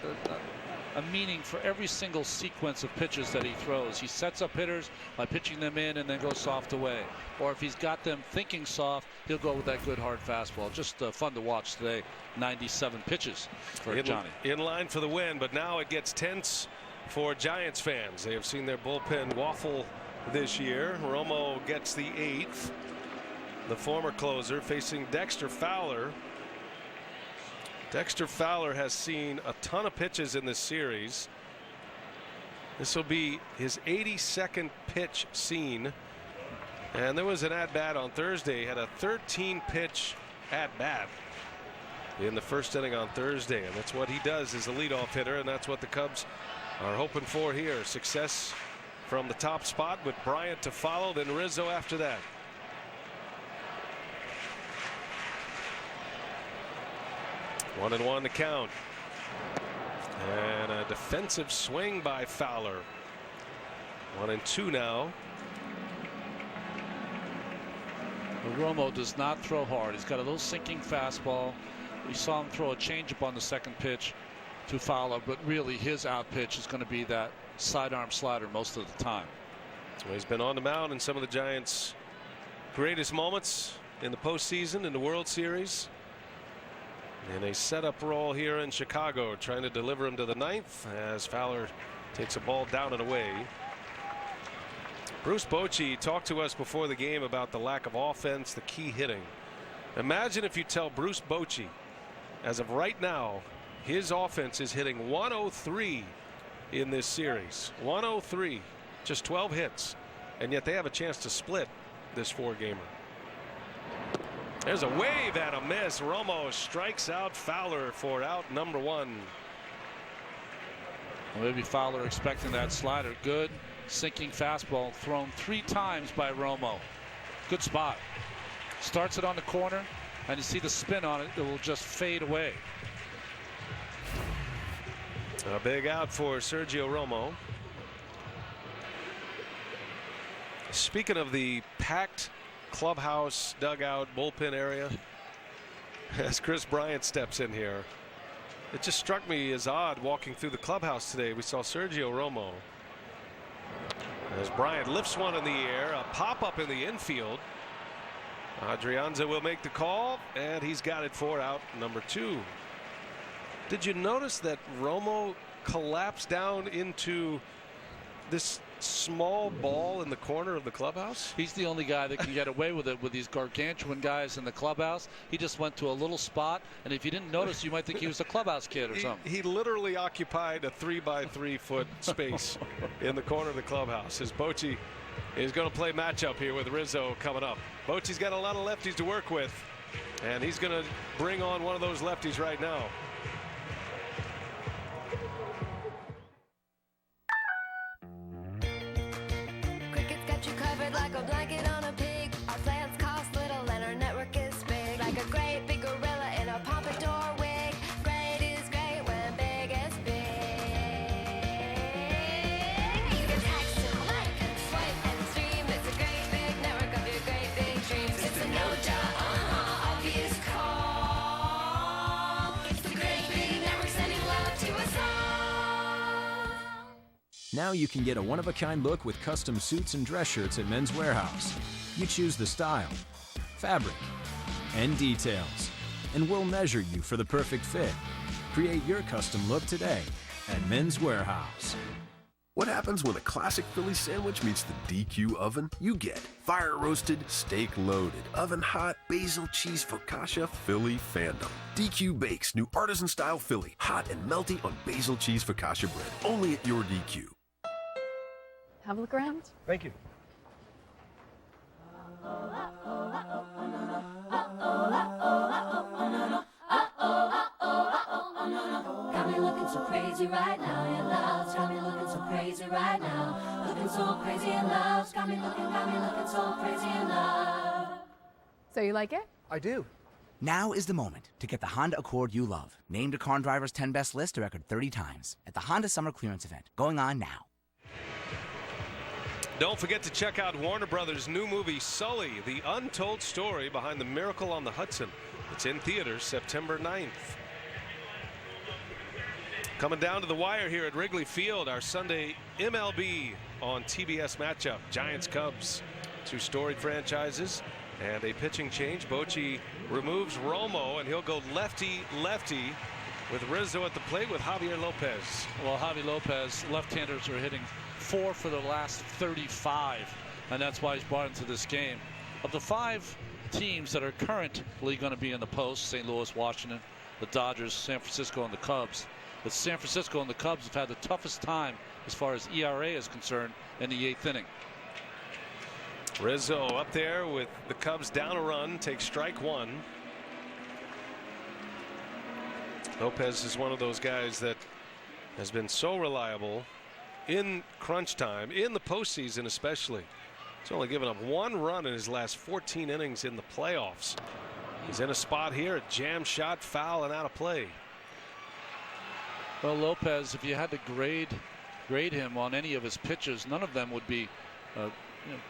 meaning for every single sequence of pitches that he throws. He sets up hitters by pitching them in and then goes soft away. Or if he's got them thinking soft, he'll go with that good hard fastball. Just fun to watch today. 97 pitches for Johnny. In line for the win, but now it gets tense for Giants fans. They have seen their bullpen waffle this year. Romo gets the 8th. The former closer facing Dexter Fowler. Dexter Fowler has seen a ton of pitches in this series. This will be his 82nd pitch seen. And there was an at-bat on Thursday. He had a 13-pitch at-bat in the first inning on Thursday. And that's what he does as a leadoff hitter. And that's what the Cubs are hoping for here. Success from the top spot with Bryant to follow, then Rizzo after that. One and one to count. And a defensive swing by Fowler. 1-2 now. Romo does not throw hard. He's got a little sinking fastball. We saw him throw a changeup on the second pitch to Fowler, but really his out pitch is going to be that sidearm slider most of the time. Well, he's been on the mound in some of the Giants' greatest moments in the postseason, in the World Series. In a setup role here in Chicago, trying to deliver him to the 9th as Fowler takes a ball down and away. Bruce Bochy talked to us before the game about the lack of offense, the key hitting. Imagine if you tell Bruce Bochy, as of right now, his offense is hitting 103 in this series. 103, just 12 hits, and yet they have a chance to split this 4-gamer. There's a wave and a miss. Romo strikes out Fowler for out number 1. Well, maybe Fowler expecting that slider. Good sinking fastball thrown 3 times by Romo. Good spot. Starts it on the corner, and you see the spin on it. It will just fade away. A big out for Sergio Romo. Speaking of the packed clubhouse, dugout, bullpen area, as Chris Bryant steps in here, It just struck me as odd walking through the clubhouse today. We saw Sergio Romo. As Bryant lifts one in the air, a pop-up in the infield. Adrianza will make the call, and he's got it for out number 2. Did you notice that Romo collapsed down into this small ball in the corner of the clubhouse? He's the only guy that can get away with it with these gargantuan guys in the clubhouse. He just went to a little spot, and if you didn't notice, you might think he was a clubhouse kid or something. He literally occupied a 3-by-3 foot space in the corner of the clubhouse. As Bochy is going to play matchup here with Rizzo coming up. Bochy's got a lot of lefties to work with, and he's going to bring on one of those lefties right now. Got you covered like a blanket on a pig. Our plans cost little and our network is big. Like a great big gorilla in a pompadour wig. Great is great when big is big. You can text and like and swipe and stream. It's a great big network of your great big dreams. It's a no-duh, obvious call. It's the great big network sending love to us all. Now you can get a one-of-a-kind look with custom suits and dress shirts at Men's Warehouse. You choose the style, fabric, and details, and we'll measure you for the perfect fit. Create your custom look today at Men's Warehouse. What happens when a classic Philly sandwich meets the DQ oven? You get fire roasted, steak loaded, oven hot, basil cheese focaccia Philly fandom. DQ Bakes new artisan style Philly, hot and melty on basil cheese focaccia bread. Only at your DQ. Have a look around. Thank you. Got me looking so crazy right now, your love's got me looking so crazy right now. Looking so crazy in love, got me looking so crazy in love. So you like it? I do. Now is the moment to get the Honda Accord you love. Named a Car Driver's 10 Best list a record 30 times at the Honda Summer Clearance Event, going on now. Don't forget to check out Warner Brothers' new movie Sully, the untold story behind the Miracle on the Hudson. It's in theaters September 9th. Coming down to the wire here at Wrigley Field, our Sunday MLB on TBS matchup. Giants-Cubs, 2 storied franchises, and a pitching change. Bochy removes Romo, and he'll go lefty-lefty with Rizzo at the plate with Javier Lopez. Well, Javi Lopez, left-handers are hitting 4 for the last 35, and that's why he's brought into this game. Of the 5 teams that are currently going to be in the post, St. Louis, Washington, the Dodgers, San Francisco, and the Cubs. But San Francisco and the Cubs have had the toughest time as far as ERA is concerned in the 8th inning. Rizzo up there with the Cubs down a run, takes strike 1. Lopez is one of those guys that has been so reliable in crunch time, in the postseason especially. He's only given up 1 run in his last 14 innings in the playoffs. He's in a spot here, a jam shot, foul, and out of play. Well, Lopez, if you had to grade him on any of his pitches, none of them would be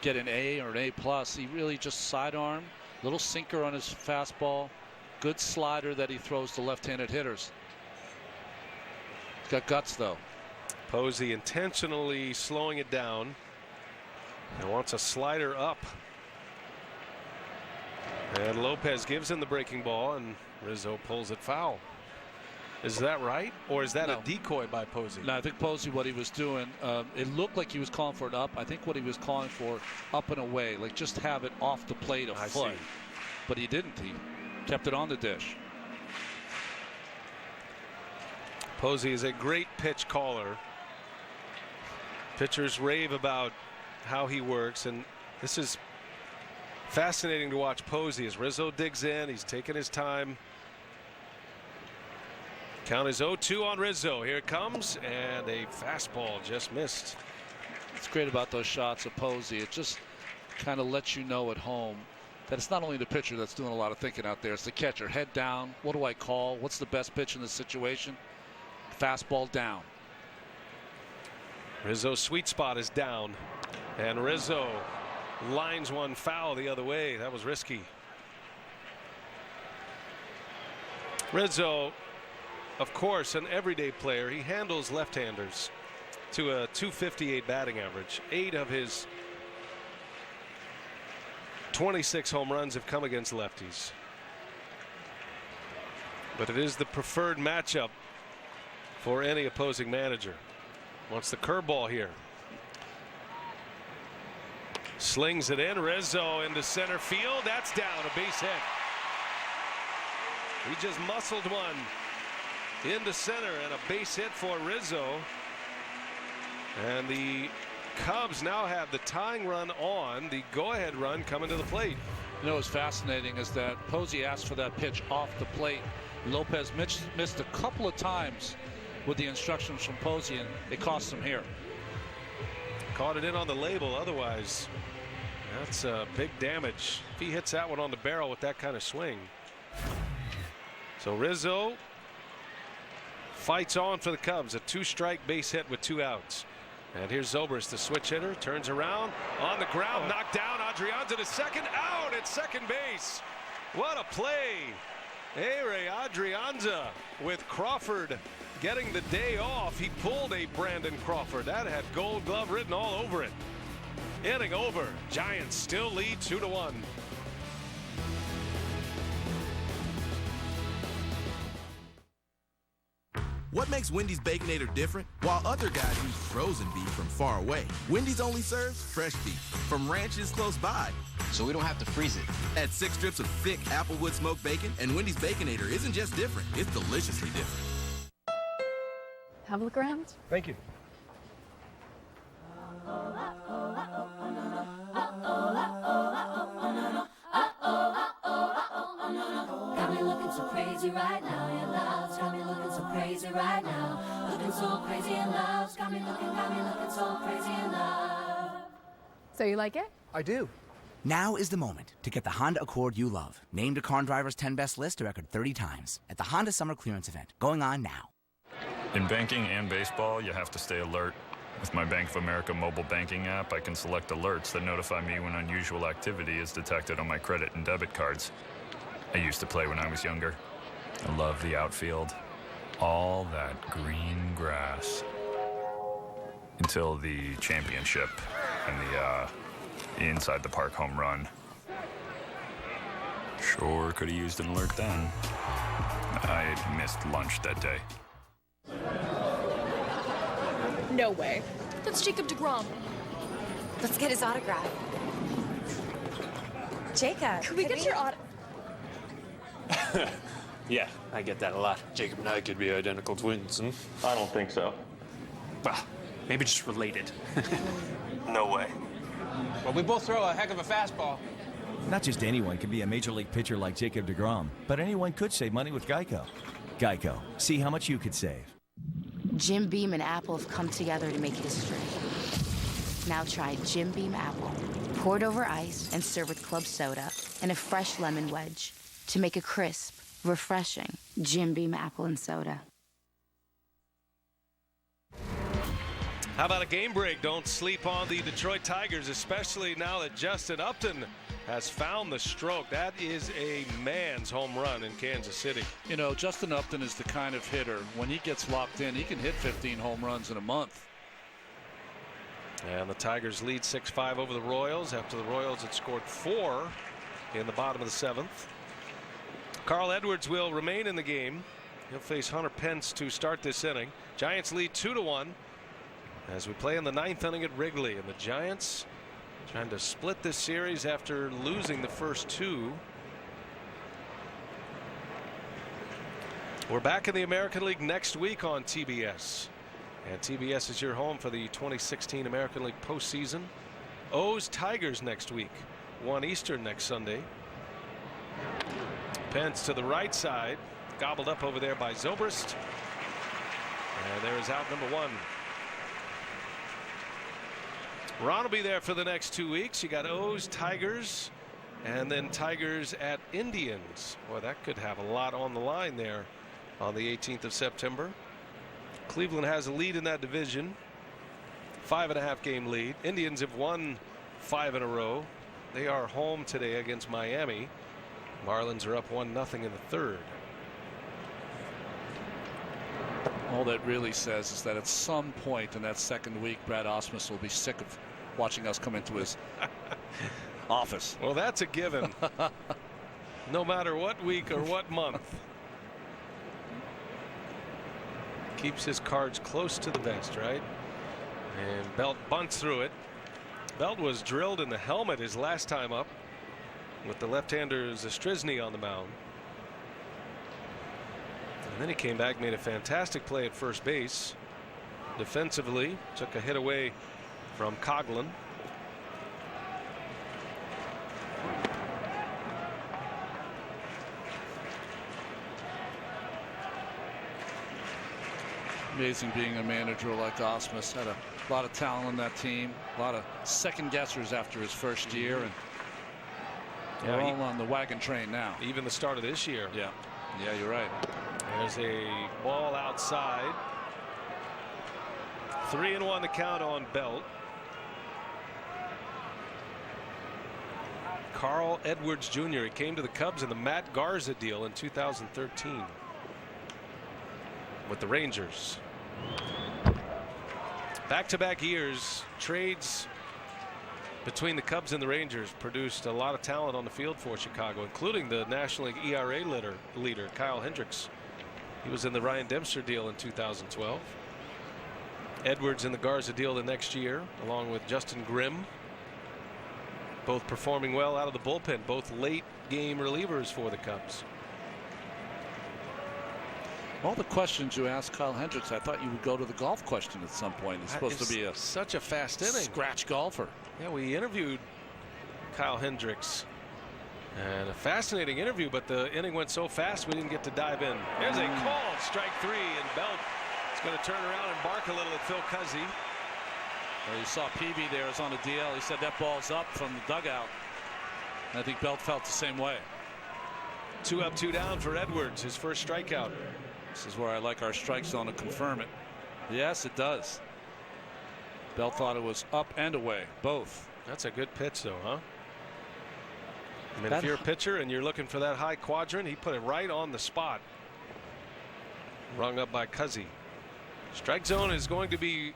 get an A or an A+. He really just sidearm, little sinker on his fastball, good slider that he throws to left-handed hitters. He's got guts, though. Posey intentionally slowing it down and wants a slider up. And Lopez gives him the breaking ball, and Rizzo pulls it foul. Is that right, or is that a decoy by Posey? No, I think Posey, what he was doing, it looked like he was calling for it up. I think what he was calling for, up and away, like just have it off the plate a foot. But he didn't. He kept it on the dish. Posey is a great pitch caller. Pitchers rave about how he works, and this is fascinating to watch Posey as Rizzo digs in. He's taking his time. Count is 0-2 on Rizzo. Here it comes, and a fastball just missed. What's great about those shots of Posey, it just kind of lets you know at home that it's not only the pitcher that's doing a lot of thinking out there, it's the catcher. Head down, what do I call? What's the best pitch in this situation? Fastball down. Rizzo's sweet spot is down, and Rizzo lines one foul the other way. That was risky. Rizzo of course, an everyday player. He handles left-handers to a .258 batting average. 8 of his 26 home runs have come against lefties. But it is the preferred matchup for any opposing manager. Wants the curveball here. Slings it in. Rizzo into center field. That's down. A base hit. He just muscled one into center, and a base hit for Rizzo. And the Cubs now have the tying run on, the go-ahead run coming to the plate. You know what's fascinating is that Posey asked for that pitch off the plate. Lopez missed a couple of times with the instructions from Posey, and it cost him here. Caught it in on the label. Otherwise, that's big damage if he hits that one on the barrel with that kind of swing. So Rizzo fights on for the Cubs. A 2-strike base hit with 2 outs. And here's Zobrist, the switch hitter, turns around on the ground, knocked down. Adrianza to second, out at second base. What a play. Ehire Adrianza with Crawford getting the day off. He pulled a Brandon Crawford. That had Gold Glove written all over it. Inning over. Giants still lead 2-1. What makes Wendy's Baconator different? While other guys use frozen beef from far away, Wendy's only serves fresh beef from ranches close by. So we don't have to freeze it. Add 6 strips of thick Applewood smoked bacon, and Wendy's Baconator isn't just different, it's deliciously different. Have a look around. Thank you. Got me looking so crazy right now, your love's got me looking so crazy right now. Looking so crazy in love, got me looking so crazy in love. So you like it? I do. Now is the moment to get the Honda Accord you love. Named to Car and Driver's 10 Best list a record 30 times at the Honda Summer Clearance Event, going on now. In banking and baseball, you have to stay alert. With my Bank of America mobile banking app, I can select alerts that notify me when unusual activity is detected on my credit and debit cards. I used to play when I was younger. I love the outfield. All that green grass. Until the championship and the inside the park home run. Sure could have used an alert then. I missed lunch that day. No way. That's Jacob deGrom. Let's get his autograph. Jacob. Could we get your autograph? Yeah, I get that a lot. Jacob and I could be identical twins, hmm? I don't think so. Well, maybe just related. No way. Well, we both throw a heck of a fastball. Not just anyone can be a major league pitcher like Jacob deGrom, but anyone could save money with GEICO. GEICO. See how much you could save. Jim Beam and Apple have come together to make history. Now try Jim Beam Apple. Poured over ice and served with club soda and a fresh lemon wedge to make a crisp, refreshing Jim Beam Apple and soda. How about a game break? Don't sleep on the Detroit Tigers, especially now that Justin Upton has found the stroke. That is a man's home run in Kansas City. You know, Justin Upton is the kind of hitter, when he gets locked in, he can hit 15 home runs in a month. And the Tigers lead 6-5 over the Royals after the Royals had scored 4 in the bottom of the 7th. Carl Edwards will remain in the game. He'll face Hunter Pence to start this inning. Giants lead 2-1 as we play in the 9th inning at Wrigley, and the Giants trying to split this series after losing the first 2. We're back in the American League next week on TBS. And TBS is your home for the 2016 American League postseason. O's Tigers next week. 1 Eastern next Sunday. Pence to the right side. Gobbled up over there by Zobrist. And there is out number 1. Ron will be there for the next 2 weeks. You got O's, Tigers, and then Tigers at Indians. Boy, that could have a lot on the line there on the 18th of September. Cleveland has a lead in that division. 5.5 game lead. Indians have won 5 in a row. They are home today against Miami. Marlins are up 1-0 in the 3rd. All that really says is that at some point in that second week, Brad Ausmus will be sick of watching us come into his office. Well, that's a given. No matter what week or what month. Keeps his cards close to the vest, right? And Belt bunts through it. Belt was drilled in the helmet his last time up with the left-hander Zastryzny on the mound. And then he came back, made a fantastic play at first base. Defensively, took a hit away from Coughlin. Amazing being a manager like Ausmus. Had a lot of talent on that team. A lot of second guessers after his first year, and they're all on the wagon train now. Even the start of this year. Yeah, you're right. There's a ball outside. 3-1 the count on Belt. Carl Edwards Jr. He came to the Cubs in the Matt Garza deal in 2013 with the Rangers. Back-to-back years, trades between the Cubs and the Rangers produced a lot of talent on the field for Chicago, including the National League ERA leader Kyle Hendricks. He was in the Ryan Dempster deal in 2012. Edwards in the Garza deal the next year, along with Justin Grimm. Both performing well out of the bullpen, both late game relievers for the Cubs. All the questions you asked Kyle Hendricks, I thought you would go to the golf question at some point. He's supposed to be such a fast inning. Scratch golfer. Yeah, we interviewed Kyle Hendricks. And a fascinating interview, but the inning went so fast we didn't get to dive in. There's a call, strike 3, and Belt is going to turn around and bark a little at Phil Cuzzi. Well, you saw Peavy there is on the DL. He said that ball's up from the dugout. And I think Belt felt the same way. 2 up, 2 down for Edwards, his first strikeout. This is where I like our strike zone to confirm it. Yes, it does. Belt thought it was up and away, both. That's a good pitch, though, huh? I mean, if you're a pitcher and you're looking for that high quadrant, he put it right on the spot. Rung up by Cuzzi. Strike zone is going to be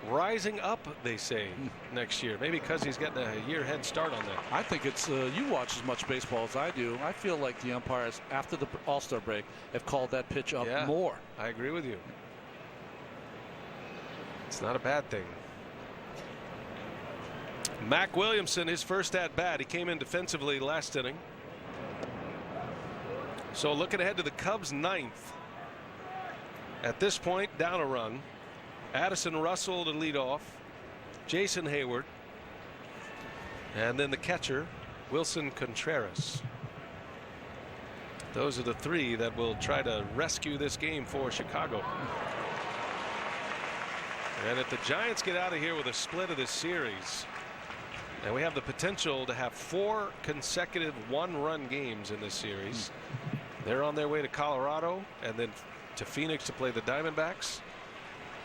rising up, they say, next year. Maybe Cuzzi's getting a year head start on that. I think it's you watch as much baseball as I do. I feel like the umpires after the All-Star break have called that pitch up more. I agree with you. It's not a bad thing. Mac Williamson, his first at bat. He came in defensively last inning. So looking ahead to the Cubs' 9th. At this point, down a run. Addison Russell to lead off. Jason Hayward. And then the catcher, Wilson Contreras. Those are the 3 that will try to rescue this game for Chicago. And if the Giants get out of here with a split of this series, and we have the potential to have 4 consecutive 1-run games in this series. They're on their way to Colorado and then to Phoenix to play the Diamondbacks.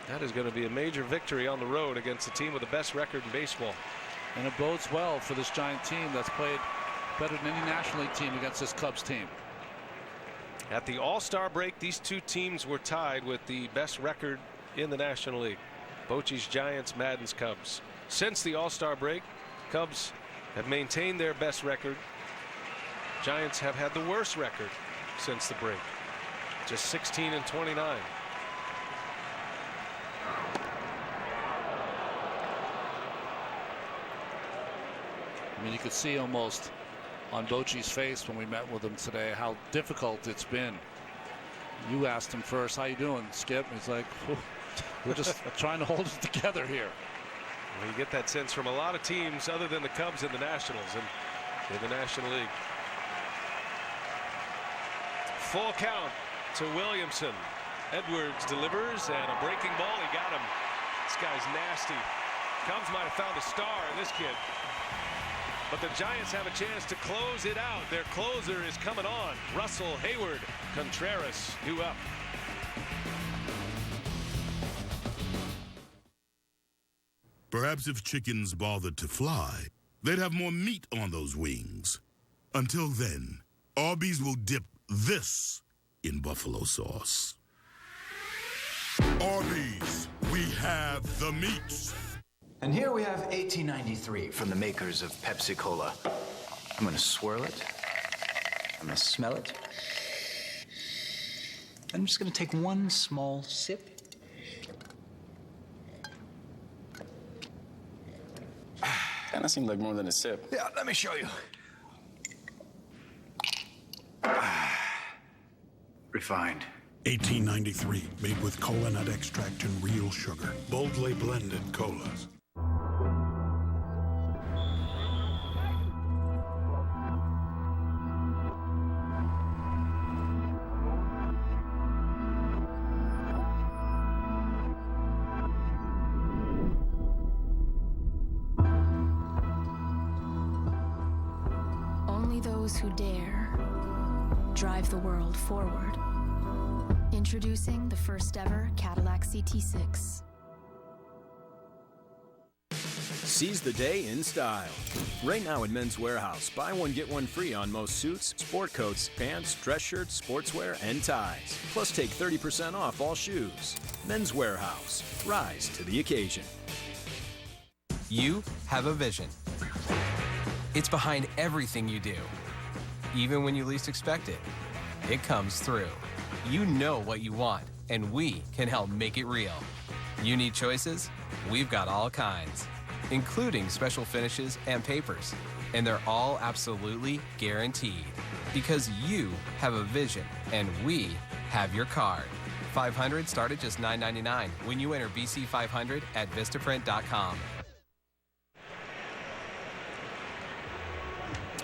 That is going to be a major victory on the road against the team with the best record in baseball. And it bodes well for this Giant team that's played better than any National League team against this Cubs team. At the All-Star break, these 2 teams were tied with the best record in the National League. Bochy's Giants, Madden's Cubs. Since the All-Star break, Cubs have maintained their best record. Giants have had the worst record since the break. Just 16-29. I mean, you could see almost on Bochy's face when we met with him today how difficult it's been. You asked him first, how you doing, Skip? He's like, we're just trying to hold it together here. Well, you get that sense from a lot of teams other than the Cubs in the Nationals and in the National League. Full count to Williamson. Edwards delivers, and a breaking ball. He got him. This guy's nasty. Cubs might have found a star in this kid. But the Giants have a chance to close it out. Their closer is coming on. Russell, Hayward, Contreras due up. Perhaps if chickens bothered to fly, they'd have more meat on those wings. Until then, Arby's will dip this in buffalo sauce. Arby's, we have the meats. And here we have 1893 from the makers of Pepsi Cola. I'm gonna swirl it. I'm gonna smell it. I'm just gonna take one small sip. Kinda seemed like more than a sip. Yeah, let me show you. Refined. 1893, made with cola nut extract and real sugar. Boldly blended colas. Only those who dare drive the world forward. Introducing the first ever Cadillac CT6. Seize the day in style. Right now at Men's Warehouse, buy one get one free on most suits, sport coats, pants, dress shirts, sportswear, and ties. Plus take 30% off all shoes. Men's Warehouse. Rise to the occasion. You have a vision. It's behind everything you do. Even when you least expect it, it comes through. You know what you want, and we can help make it real. You need choices? We've got all kinds, including special finishes and papers. And they're all absolutely guaranteed. Because you have a vision, and we have your card. 500 start at just $9.99 when you enter BC500 at Vistaprint.com.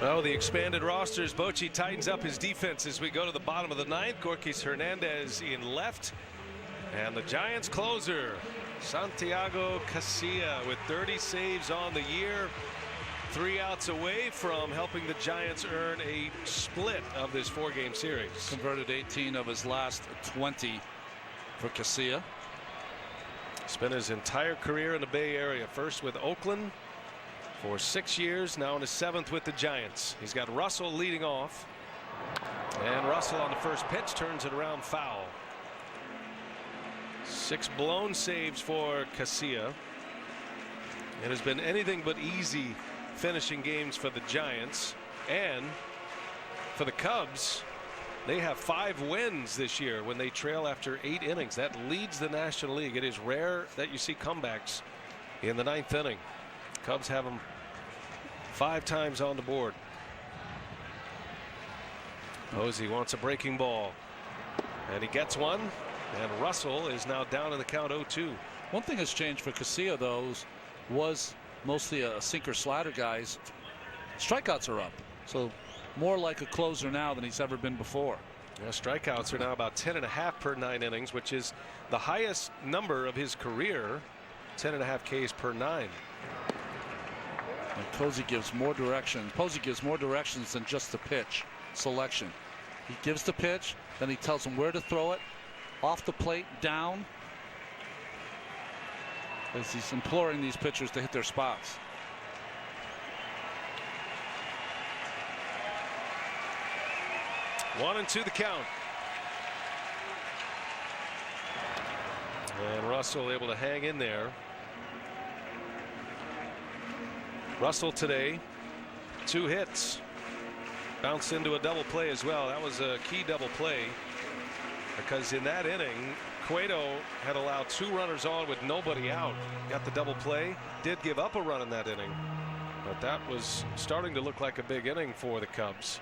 Oh, the expanded rosters. Bochy tightens up his defense as we go to the bottom of the ninth. Gorkis Hernandez in left. And the Giants closer, Santiago Casilla, with 30 saves on the year. 3 outs away from helping the Giants earn a split of this 4-game series. Converted 18 of his last 20 for Casilla. Spent his entire career in the Bay Area. First with Oakland for 6 years, now in his 7th with the Giants. He's got Russell leading off. And Russell on the first pitch turns it around foul. 6 blown saves for Casilla. It has been anything but easy finishing games for the Giants. And for the Cubs, they have 5 wins this year when they trail after 8 innings. That leads the National League. It is rare that you see comebacks in the 9th inning. Cubs have them 5 times on the board. Posey wants a breaking ball, and he gets one. And Russell is now down in the count 0-2. One thing that's changed for Casilla, though, was mostly a sinker slider guys. Strikeouts are up, so more like a closer now than he's ever been before. Yeah, strikeouts are now about 10.5 per 9 innings, which is the highest number of his career. 10.5 Ks per 9. And Posey gives more direction. Posey gives more directions than just the pitch selection. He gives the pitch, then he tells them where to throw it, off the plate, down. As he's imploring these pitchers to hit their spots. One and 2 the count. And Russell able to hang in there. Russell today, 2 hits. Bounced into a double play as well. That was a key double play, because in that inning, Cueto had allowed 2 runners on with nobody out. Got the double play, did give up a run in that inning, but that was starting to look like a big inning for the Cubs.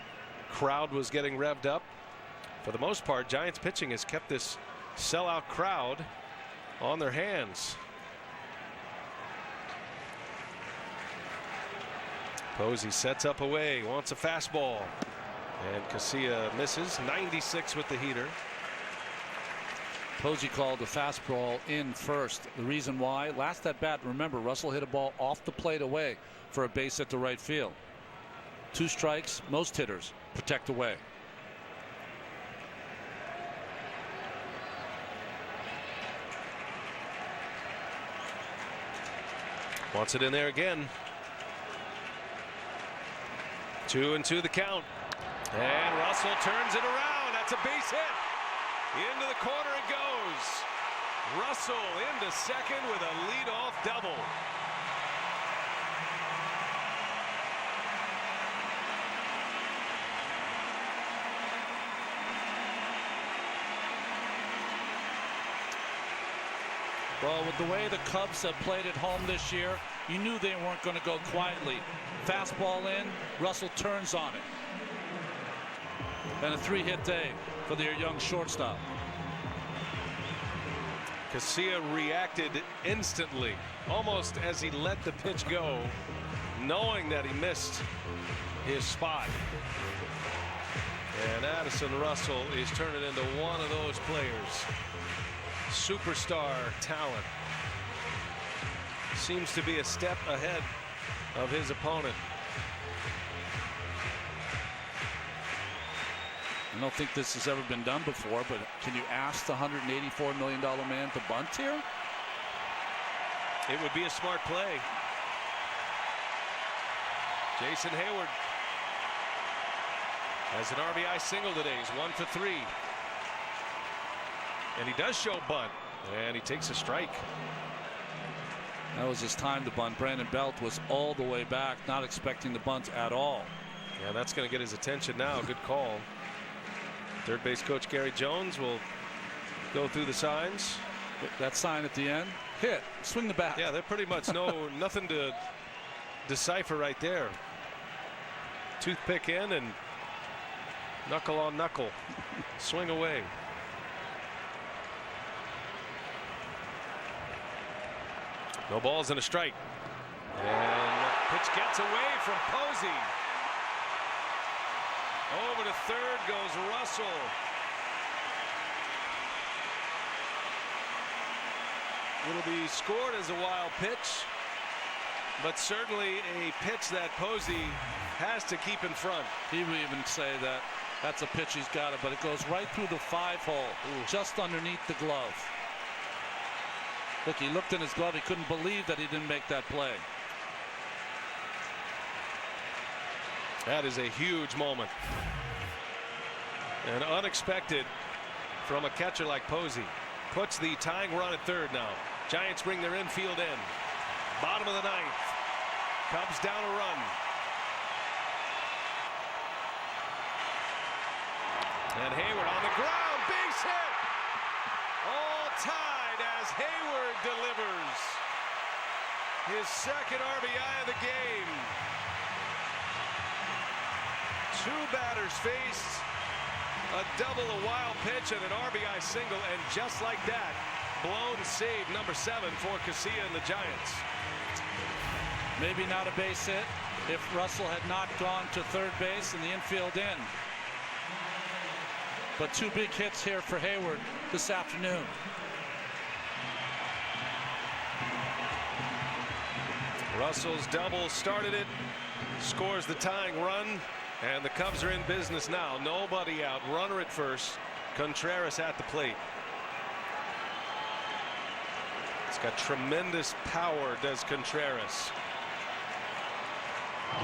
Crowd was getting revved up. For the most part, Giants pitching has kept this sellout crowd on their hands. Posey sets up away, wants a fastball, and Casilla misses. 96 with the heater. Posey called the fastball in first. The reason why, last at bat, remember, Russell hit a ball off the plate away for a base at the right field. 2 strikes, most hitters protect away. Wants it in there again. 2 and 2 the count. And Russell turns it around. That's a base hit. Into the corner it goes. Russell into second with a leadoff double. Well, with the way the Cubs have played at home this year, you knew they weren't going to go quietly. Fastball in, Russell turns on it. And a 3-hit day for their young shortstop. Casilla reacted instantly, almost as he let the pitch go, knowing that he missed his spot. And Addison Russell is turning into one of those players. Superstar talent. Seems to be a step ahead of his opponent. I don't think this has ever been done before, but can you ask the $184 million man to bunt here? It would be a smart play. Jason Hayward has an RBI single today. He's 1 for 3. And he does show bunt, and he takes a strike. That was his time to bunt. Brandon Belt was all the way back, not expecting the bunt at all. Yeah, that's going to get his attention now. Good call. Third base coach Gary Jones will go through the signs. That sign at the end, hit, swing the bat. Yeah, they're pretty much nothing to decipher right there. Toothpick in and knuckle on knuckle. Swing away. No balls and a strike. And the pitch gets away from Posey. Over to third goes Russell. It'll be scored as a wild pitch, but certainly a pitch that Posey has to keep in front. He would even say that that's a pitch he's got it, but it goes right through the 5-hole, just underneath the glove. Look, he looked in his glove. He couldn't believe that he didn't make that play. That is a huge moment. And unexpected from a catcher like Posey. Puts the tying run at third now. Giants bring their infield in. Bottom of the ninth. Cubs down a run. And Hayward on the ground. Base hit. All tied as Hayward delivers his second RBI of the game. Two batters faced, a double, a wild pitch, and an RBI single, and just like that, blown save number 7 for Casilla and the Giants. Maybe not a base hit if Russell had not gone to third base and the infield in. But two big hits here for Hayward this afternoon. Russell's double started it, scores the tying run, and the Cubs are in business now. Nobody out, runner at first, Contreras at the plate. It's got tremendous power, does Contreras.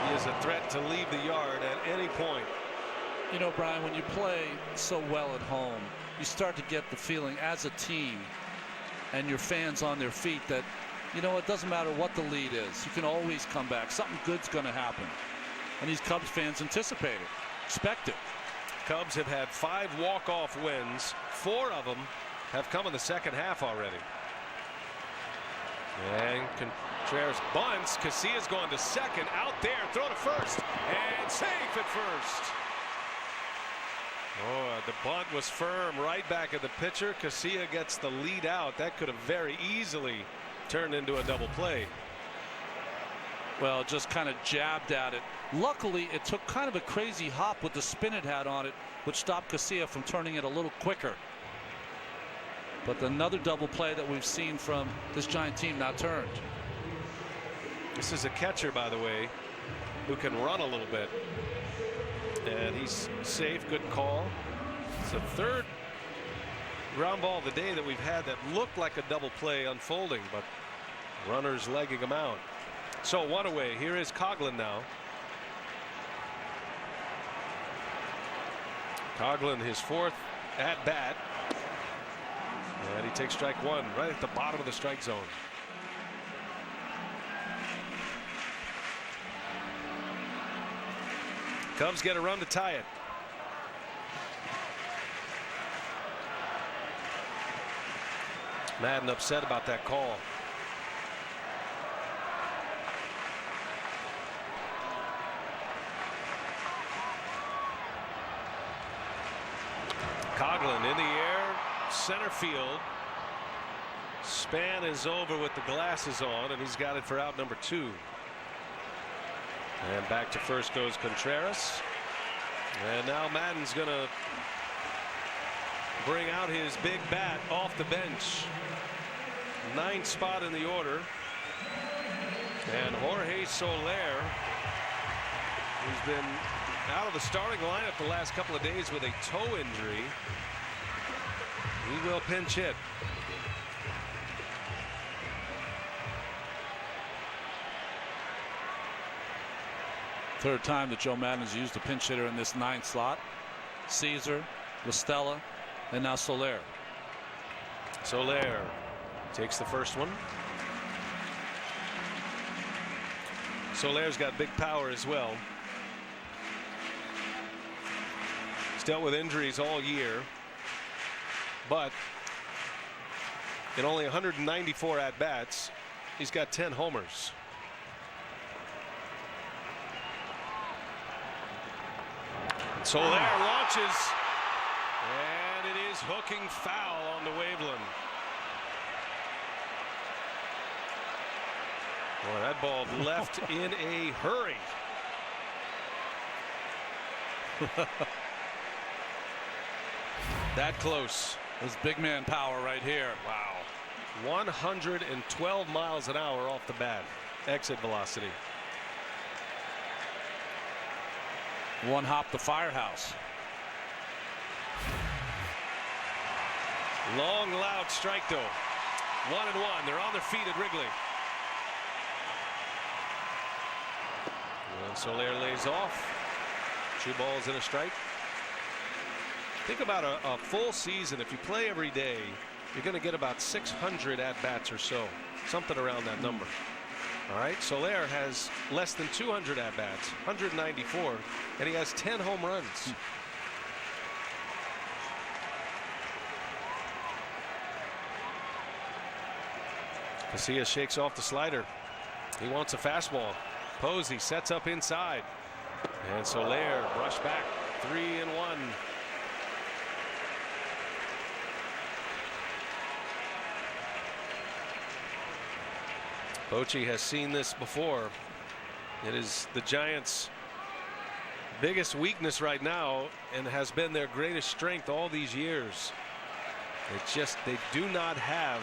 He is a threat to leave the yard at any point. You know, Brian, when you play so well at home, you start to get the feeling as a team and your fans on their feet that, you know, it doesn't matter what the lead is. You can always come back. Something good's going to happen. And these Cubs fans anticipate it, expect it. Cubs have had 5 walk-off wins. 4 of them have come in the second half already. And Contreras bunts. Casilla's going to second. Out there, throw to first, and safe at first. Oh, the bunt was firm right back at the pitcher. Casilla gets the lead out. That could have very easily turned into a double play. Well, just kind of jabbed at it. Luckily, it took kind of a crazy hop with the spin it had on it, which stopped Casilla from turning it a little quicker. But another double play that we've seen from this Giant team not turned. This is a catcher, by the way, who can run a little bit. And he's safe. Good call. It's the third ground ball of the day that we've had that looked like a double play unfolding, but runners legging him out. So one away. Here is Coughlin now. Coughlin, his 4th at bat. And he takes strike one right at the bottom of the strike zone. Cubs get a run to tie it. Madden upset about that call. Coughlin in the air, center field. Span is over with the glasses on, and he's got it for out number 2. And back to first goes Contreras. And now Madden's going to bring out his big bat off the bench. 9th spot in the order. And Jorge Soler, who's been out of the starting lineup the last couple of days with a toe injury, he will pinch hit. Third time that Joe Madden has used a pinch hitter in this 9th slot. Caesar, LaStella, and now Soler. Soler takes the first one. Soler's got big power as well. He's dealt with injuries all year, but in only 194 at-bats, he's got 10 homers. Soler launches, and it is hooking foul on the Waveland. Boy, that ball left in a hurry. That close. There's big man power right here. Wow. 112 miles an hour off the bat. Exit velocity. One hop the firehouse. Long, loud strike though. 1-1. They're on their feet at Wrigley. And Soler lays off. 2 balls and a strike. Think about a full season. If you play every day, you're going to get about 600 at-bats or so. Something around that number. All right, Soler has less than 200 at-bats, 194, and he has 10 home runs. Casillas shakes off the slider. He wants a fastball. Posey sets up inside. And Soler brushed back. 3-1. Bochy has seen this before. It is the Giants' biggest weakness right now and has been their greatest strength all these years. It's just they do not have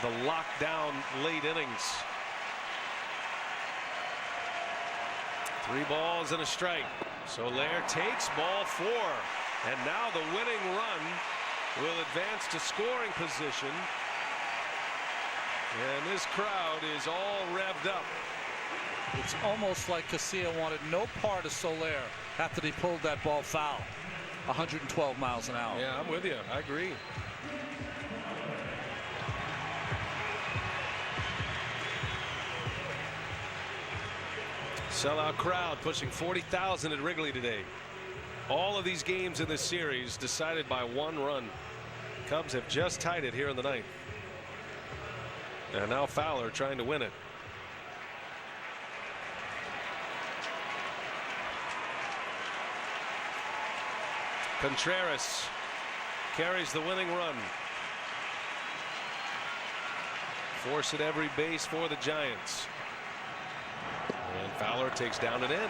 the lockdown late innings. 3 balls and a strike. Soler takes ball 4. And now the winning run will advance to scoring position. And this crowd is all revved up. It's almost like Casillas wanted no part of Soler after they pulled that ball foul. 112 miles an hour. Yeah, I'm with you. I agree. Sellout crowd pushing 40,000 at Wrigley today. All of these games in this series decided by 1 run. Cubs have just tied it here in the 9th. And now Fowler trying to win it. Contreras carries the winning run. Force at every base for the Giants. And Fowler takes down and in.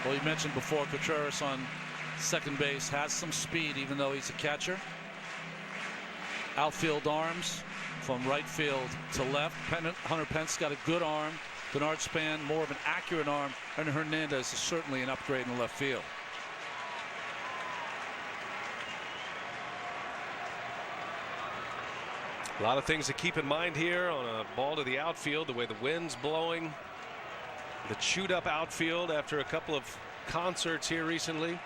Well, you mentioned before Contreras on second base has some speed even though he's a catcher. Outfield arms from right field to left. Hunter Pence got a good arm. Bernard Span more of an accurate arm. And Hernandez is certainly an upgrade in left field. A lot of things to keep in mind here on a ball to the outfield. The way the wind's blowing. The chewed up outfield after a couple of concerts here recently.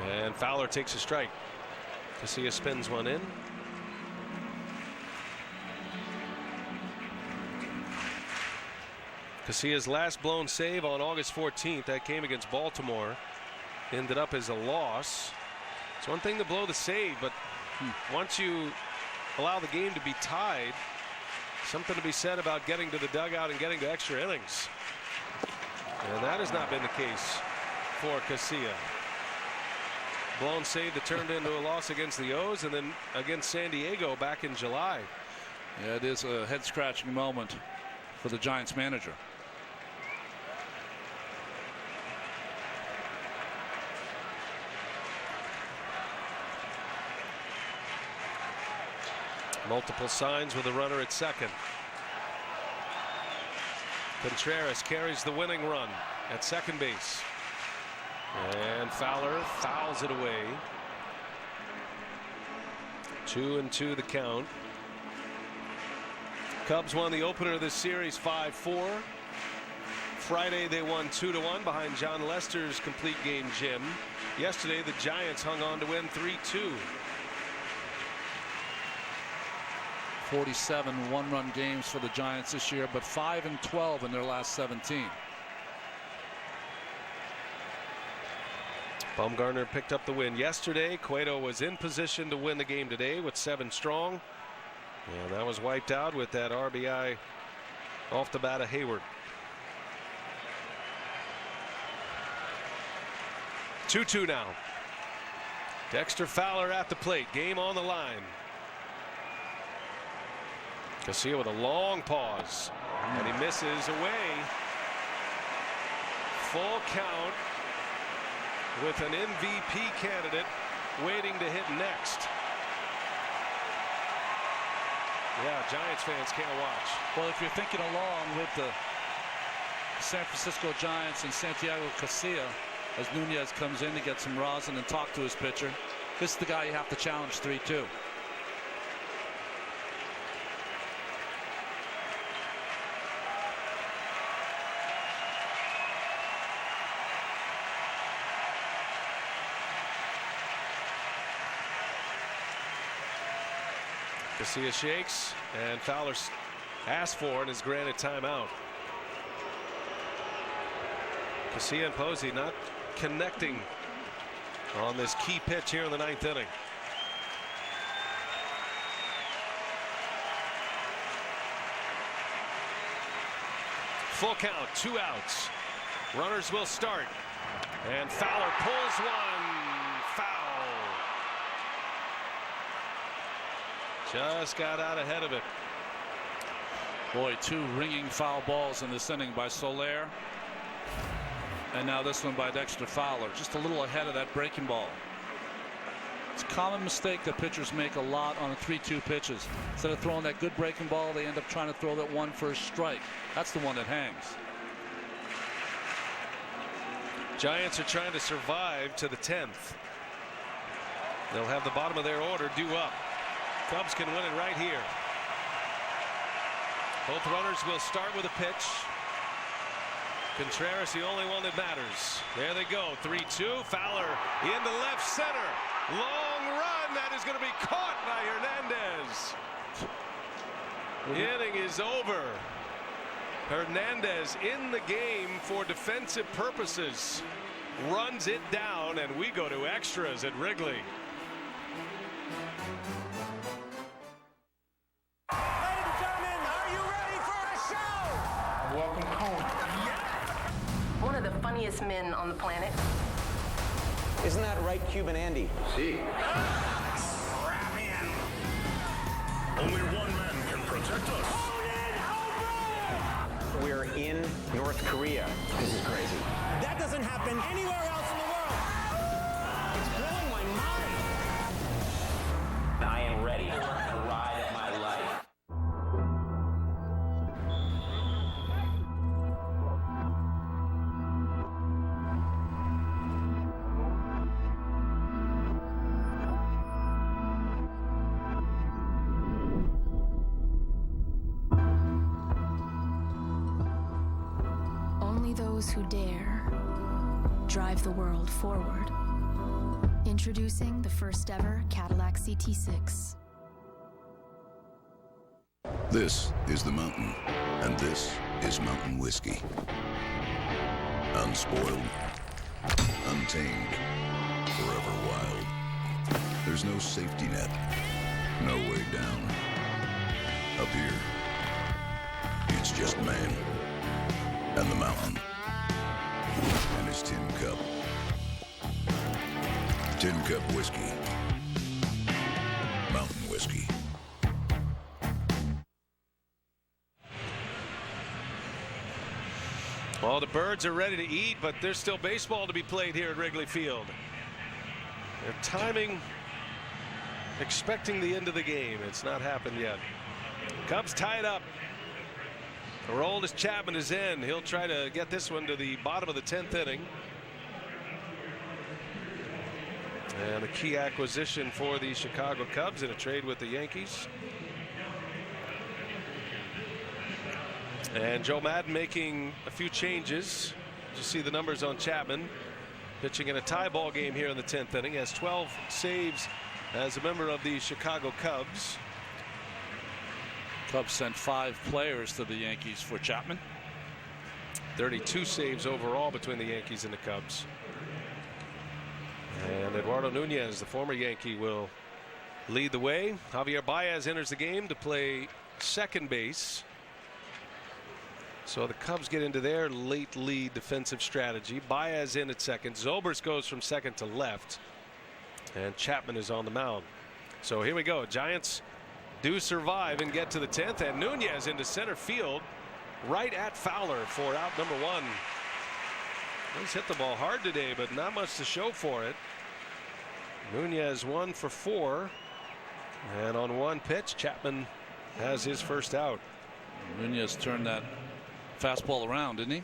And Fowler takes a strike. Casilla spins one in. Casilla's last blown save on August 14th, that came against Baltimore, ended up as a loss. It's one thing to blow the save, but once you allow the game to be tied, something to be said about getting to the dugout and getting to extra innings. And that has not been the case for Casilla. Blown save that turned into a loss against the O's and then against San Diego back in July. Yeah, it is a head-scratching moment for the Giants manager. Multiple signs with a runner at second. Contreras carries the winning run at second base. And Fowler fouls it away. 2-2 the count. Cubs won the opener of this series 5-4. Friday they won 2-1 behind John Lester's complete game gym. Yesterday the Giants hung on to win 3-2. 47 one-run games for the Giants this year, but 5-12 in their last 17. Bumgarner picked up the win yesterday. Cueto was in position to win the game today with 7 strong. And that was wiped out with that RBI off the bat of Hayward. 2-2 now. Dexter Fowler at the plate. Game on the line. Casilla with a long pause. And he misses away. Full count with an MVP candidate waiting to hit next. Yeah, Giants fans can't watch. Well, if you're thinking along with the San Francisco Giants and Santiago Casilla, as Nunez comes in to get some rosin and talk to his pitcher, this is the guy you have to challenge 3-2. Casilla shakes, and Fowler asked for and is granted timeout. Casilla and Posey not connecting on this key pitch here in the 9th inning. Full count, 2 outs. Runners will start, and Fowler pulls one. Foul. Just got out ahead of it. Boy, 2 ringing foul balls in this inning by Soler. And now this one by Dexter Fowler. Just a little ahead of that breaking ball. It's a common mistake that pitchers make a lot on the 3-2 pitches. Instead of throwing that good breaking ball, they end up trying to throw that one for a strike. That's the one that hangs. Giants are trying to survive to the 10th. They'll have the bottom of their order due up. Cubs can win it right here. Both runners will start with a pitch. Contreras the only one that matters. There they go. 3-2. Fowler into left center. Long run that is going to be caught by Hernandez. The inning is over. Hernandez in the game for defensive purposes. Runs it down, and we go to extras at Wrigley. One of the funniest men on the planet. Isn't that right, Cuban Andy? See. Only one man can protect us. We're in North Korea. This is crazy. That doesn't happen anywhere else in the world. It's blowing my mind. I am ready for the ride of my life. Only those who dare drive the world forward. Introducing the first ever Cadillac CT6. This is the mountain, and this is mountain whiskey. Unspoiled, untamed, forever wild. There's no safety net, no way down. Up here, it's just man and the mountain and his tin cup. Tin Cup whiskey. Mountain whiskey. Well, the birds are ready to eat, but there's still baseball to be played here at Wrigley Field. They're timing, expecting the end of the game. It's not happened yet. Cubs tie it up. Aroldis Chapman is in. He'll try to get this one to the bottom of the 10th inning. And a key acquisition for the Chicago Cubs in a trade with the Yankees. And Joe Madden making a few changes. You see the numbers on Chapman. Pitching in a tie ball game here in the 10th inning. Has 12 saves as a member of the Chicago Cubs. Cubs sent 5 players to the Yankees for Chapman. 32 saves overall between the Yankees and the Cubs. And Eduardo Nunez, the former Yankee, will lead the way. Javier Baez enters the game to play second base. So the Cubs get into their late lead defensive strategy. Baez in at second. Zobrist goes from second to left. And Chapman is on the mound. So here we go. Giants do survive and get to the 10th. And Nunez into center field right at Fowler for out number 1. He's hit the ball hard today, but not much to show for it. Nunez 1 for 4. And on one pitch, Chapman has his first out. Nunez turned that fastball around, didn't he?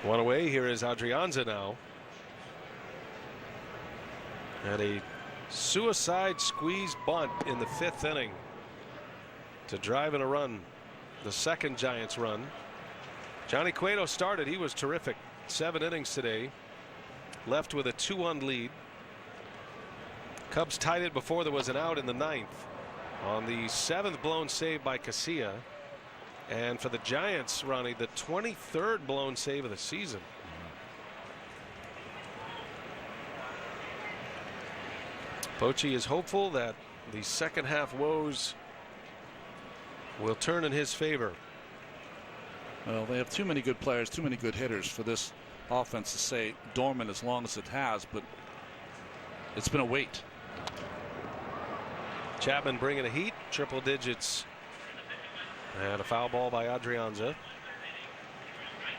One away. Here is Adrianza now. And a suicide squeeze bunt in the 5th inning to drive in a run. The second Giants run. Johnny Cueto started. He was terrific. 7 innings today. Left with a 2-1 lead. Cubs tied it before there was an out in the 9th on the 7th blown save by Casilla. And for the Giants, Ronnie, the 23rd blown save of the season. Bochy is hopeful that the second half woes will turn in his favor. Well, they have too many good players, too many good hitters for this offense to stay dormant as long as it has, but it's been a wait. Chapman bringing a heat, triple digits, and a foul ball by Adrianza.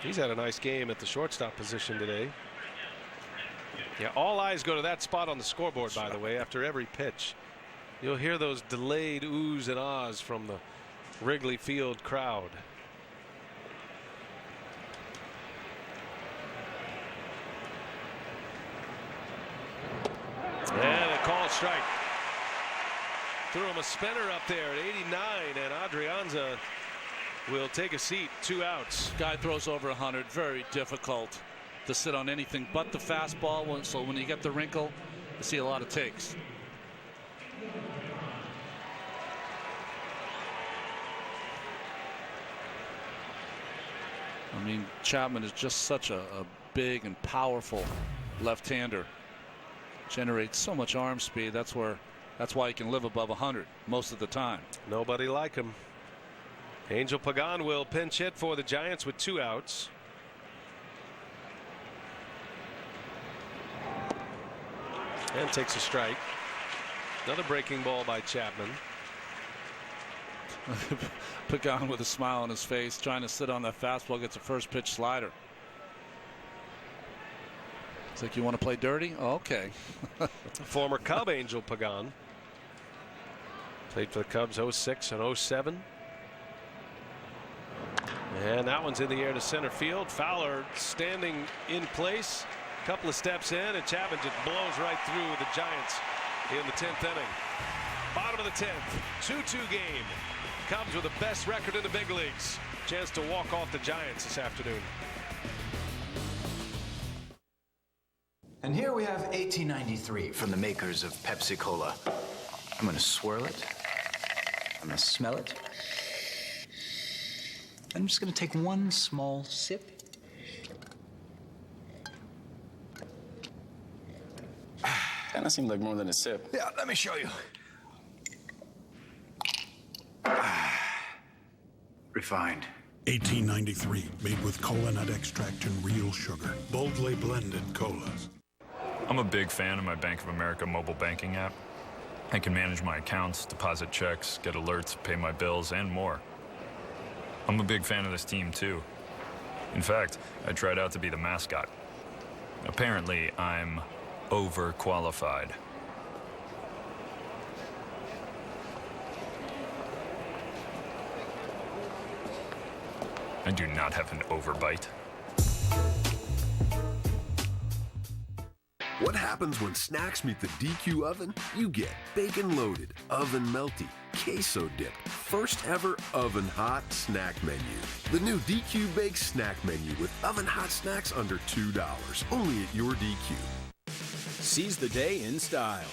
He's had a nice game at the shortstop position today. Yeah, all eyes go to that spot on the scoreboard, by the way, after every pitch. You'll hear those delayed oohs and ahs from the Wrigley Field crowd. And a called strike. Threw him a spinner up there at 89, and Adrianza will take a seat. 2 outs. Guy throws over 100. Very difficult to sit on anything but the fastball. So when you get the wrinkle, you see a lot of takes. I mean, Chapman is just such a big and powerful left-hander. Generates so much arm speed. That's why he can live above 100 most of the time. Nobody like him. Angel Pagan will pinch hit for the Giants with 2 outs. And takes a strike. Another breaking ball by Chapman. Pagan with a smile on his face, trying to sit on that fastball, gets a first pitch slider. It's like, you want to play dirty? Oh, okay. Former Cub Angel Pagan. Played for the Cubs 06 and 07. And that one's in the air to center field. Fowler standing in place. A couple of steps in, and Chapman just blows right through the Giants in the 10th inning. Bottom of the 10th, 2-2 game. Cubs with the best record in the big leagues. chance to walk off the Giants this afternoon. And here we have 1893 from the makers of Pepsi Cola. I'm gonna swirl it. I'm gonna smell it. I'm just gonna take one small sip. Kind of seemed like more than a sip. Yeah, let me show you. Refined. 1893, made with cola nut extract and real sugar. Boldly blended colas. I'm a big fan of my Bank of America mobile banking app. I can manage my accounts, deposit checks, get alerts, pay my bills, and more. I'm a big fan of this team, too. In fact, I tried out to be the mascot. Apparently, I'm overqualified. I do not have an overbite. What happens when snacks meet the DQ oven? You get bacon-loaded, oven-melty, queso-dipped, first-ever oven-hot snack menu. The new DQ Baked Snack Menu with oven-hot snacks under $2, only at your DQ. Seize the day in style.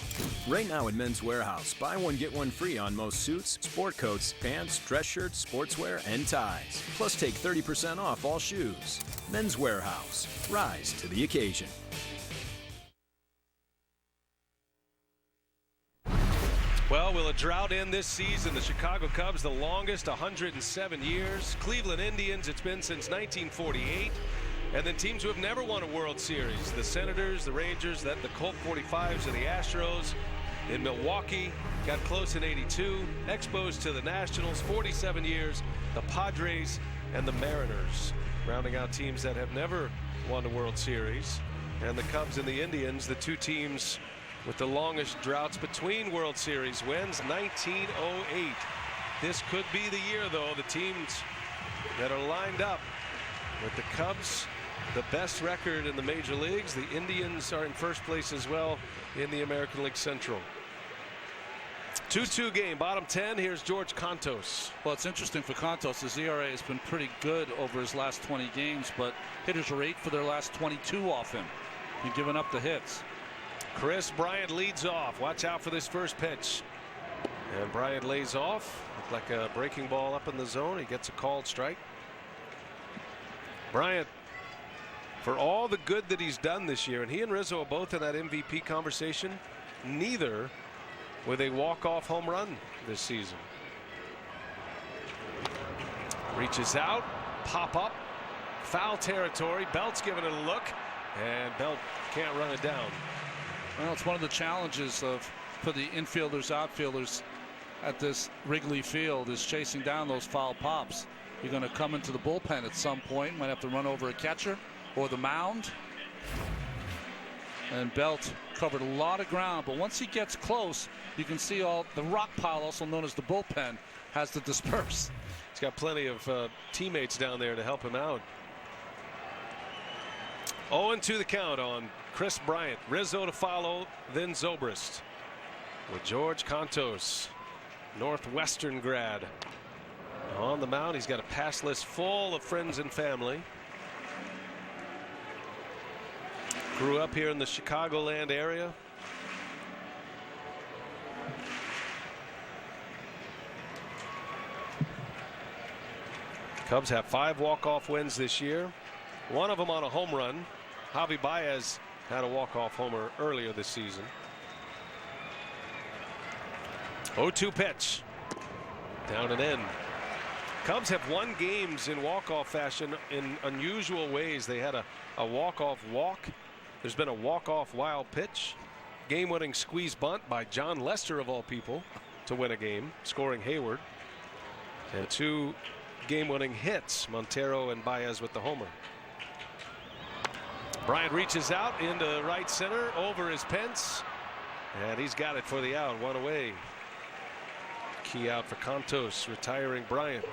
Right now at Men's Warehouse, buy one, get one free on most suits, sport coats, pants, dress shirts, sportswear, and ties. Plus take 30% off all shoes. Men's Warehouse. Rise to the occasion. Well, will a drought end this season? The Chicago Cubs, the longest, 107 years. Cleveland Indians, it's been since 1948. And then teams who have never won a World Series. The Senators, the Rangers, the Colt 45s, and the Astros. In Milwaukee, got close in 82. Expos to the Nationals, 47 years. The Padres and the Mariners. Rounding out teams that have never won a World Series. And the Cubs and the Indians, the two teams with the longest droughts between World Series wins, 1908. This could be the year, though. The teams that are lined up with the Cubs, the best record in the major leagues. The Indians are in first place as well in the American League Central. 2-2 game, bottom 10. Here's George Contos. Well, it's interesting for Contos. His ERA has been pretty good over his last 20 games, but hitters are 8 for their last 22 off him. He's given up the hits. Chris Bryant leads off. Watch out for this first pitch. And Bryant lays off. Looked like a breaking ball up in the zone. He gets a called strike. Bryant, for all the good that he's done this year, and he and Rizzo are both in that MVP conversation, neither with a walk-off home run this season. Reaches out, pop up, foul territory. Belt's giving it a look, and Belt can't run it down. Well, it's one of the challenges for the infielders, outfielders at this Wrigley Field is chasing down those foul pops. You're going to come into the bullpen at some point. Might have to run over a catcher or the mound. And Belt covered a lot of ground, but once he gets close, you can see all the rock pile, also known as the bullpen, has to disperse. He's got plenty of teammates down there to help him out. 0-2 the count on Chris Bryant. Rizzo to follow, then Zobrist. With George Contos, Northwestern grad. On the mound, he's got a pass list full of friends and family. Grew up here in the Chicagoland area. Cubs have 5 walk-off wins this year. One of them on a home run. Javi Baez had a walk-off homer earlier this season. 0-2 pitch. Down and in. Cubs have won games in walk-off fashion in unusual ways. They had a walk-off walk. There's been a walk-off wild pitch. Game-winning squeeze bunt by John Lester, of all people, to win a game, scoring Hayward. And 2 game-winning hits, Montero and Baez with the homer. Bryant reaches out into right center, over his Pence, and he's got it for the out, 1 away. Key out for Contos, retiring Bryant.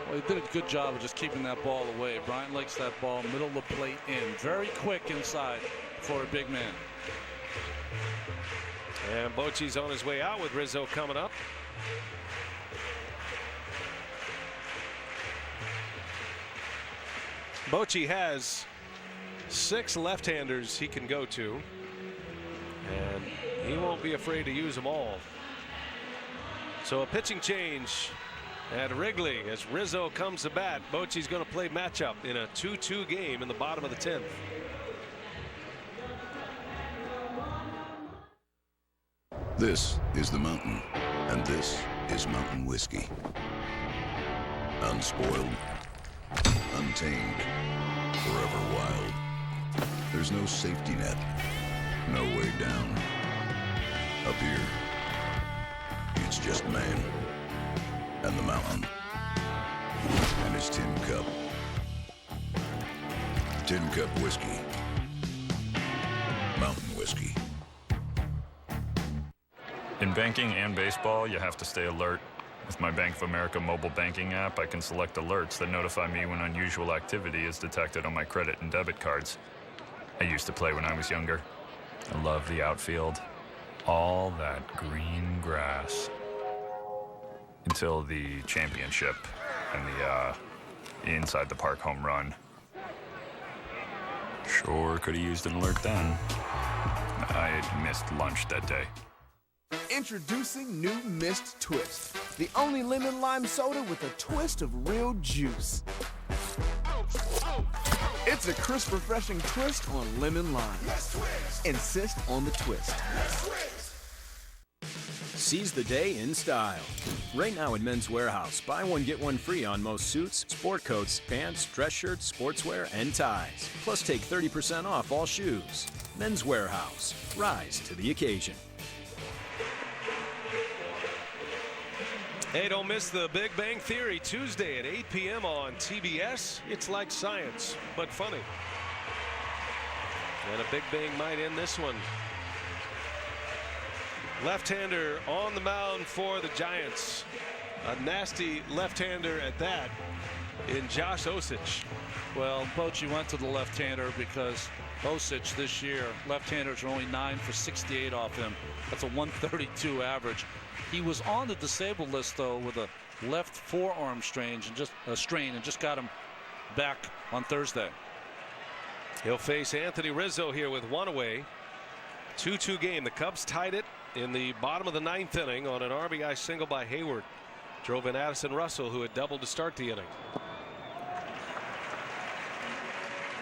Well, he did a good job of just keeping that ball away. Bryant likes that ball middle of the plate in. Very quick inside for a big man. And Bochy's on his way out with Rizzo coming up. Bochy has 6 left-handers he can go to, and he won't be afraid to use them all. So a pitching change at Wrigley as Rizzo comes to bat. Bochy's going to play matchup in a 2-2 game in the bottom of the 10th. This is the mountain, and this is mountain whiskey. Unspoiled, untamed, forever wild. There's no safety net, no way down. Up here, it's just man and the mountain and his TINCUP. TINCUP whiskey. Mountain whiskey. In banking and baseball, you have to stay alert. With my Bank of America mobile banking app, I can select alerts that notify me when unusual activity is detected on my credit and debit cards. I used to play when I was younger. I love the outfield. All that green grass. Until the championship and the inside the park home run. Sure could have used an alert then. I had missed lunch that day. Introducing new Mist Twist, the only lemon lime soda with a twist of real juice. It's a crisp, refreshing twist on lemon lime. Insist on the twist. Seize the day in style. Right now at Men's Warehouse, buy one, get one free on most suits, sport coats, pants, dress shirts, sportswear, and ties. Plus take 30% off all shoes. Men's Warehouse. Rise to the occasion. Hey, don't miss the Big Bang Theory Tuesday at 8 p.m. on TBS. It's like science, but funny. And a Big Bang might end this one. Left-hander on the mound for the Giants. A nasty left-hander at that in Josh Osich. Well, Bochy went to the left-hander because Osich this year, left-handers are only 9 for 68 off him. That's a 132 average. He was on the disabled list though with a left forearm strain and just got him back on Thursday. He'll face Anthony Rizzo here with one away. 2-2 game. The Cubs tied it in the bottom of the 9th inning on an RBI single by Hayward. Drove in Addison Russell, who had doubled to start the inning.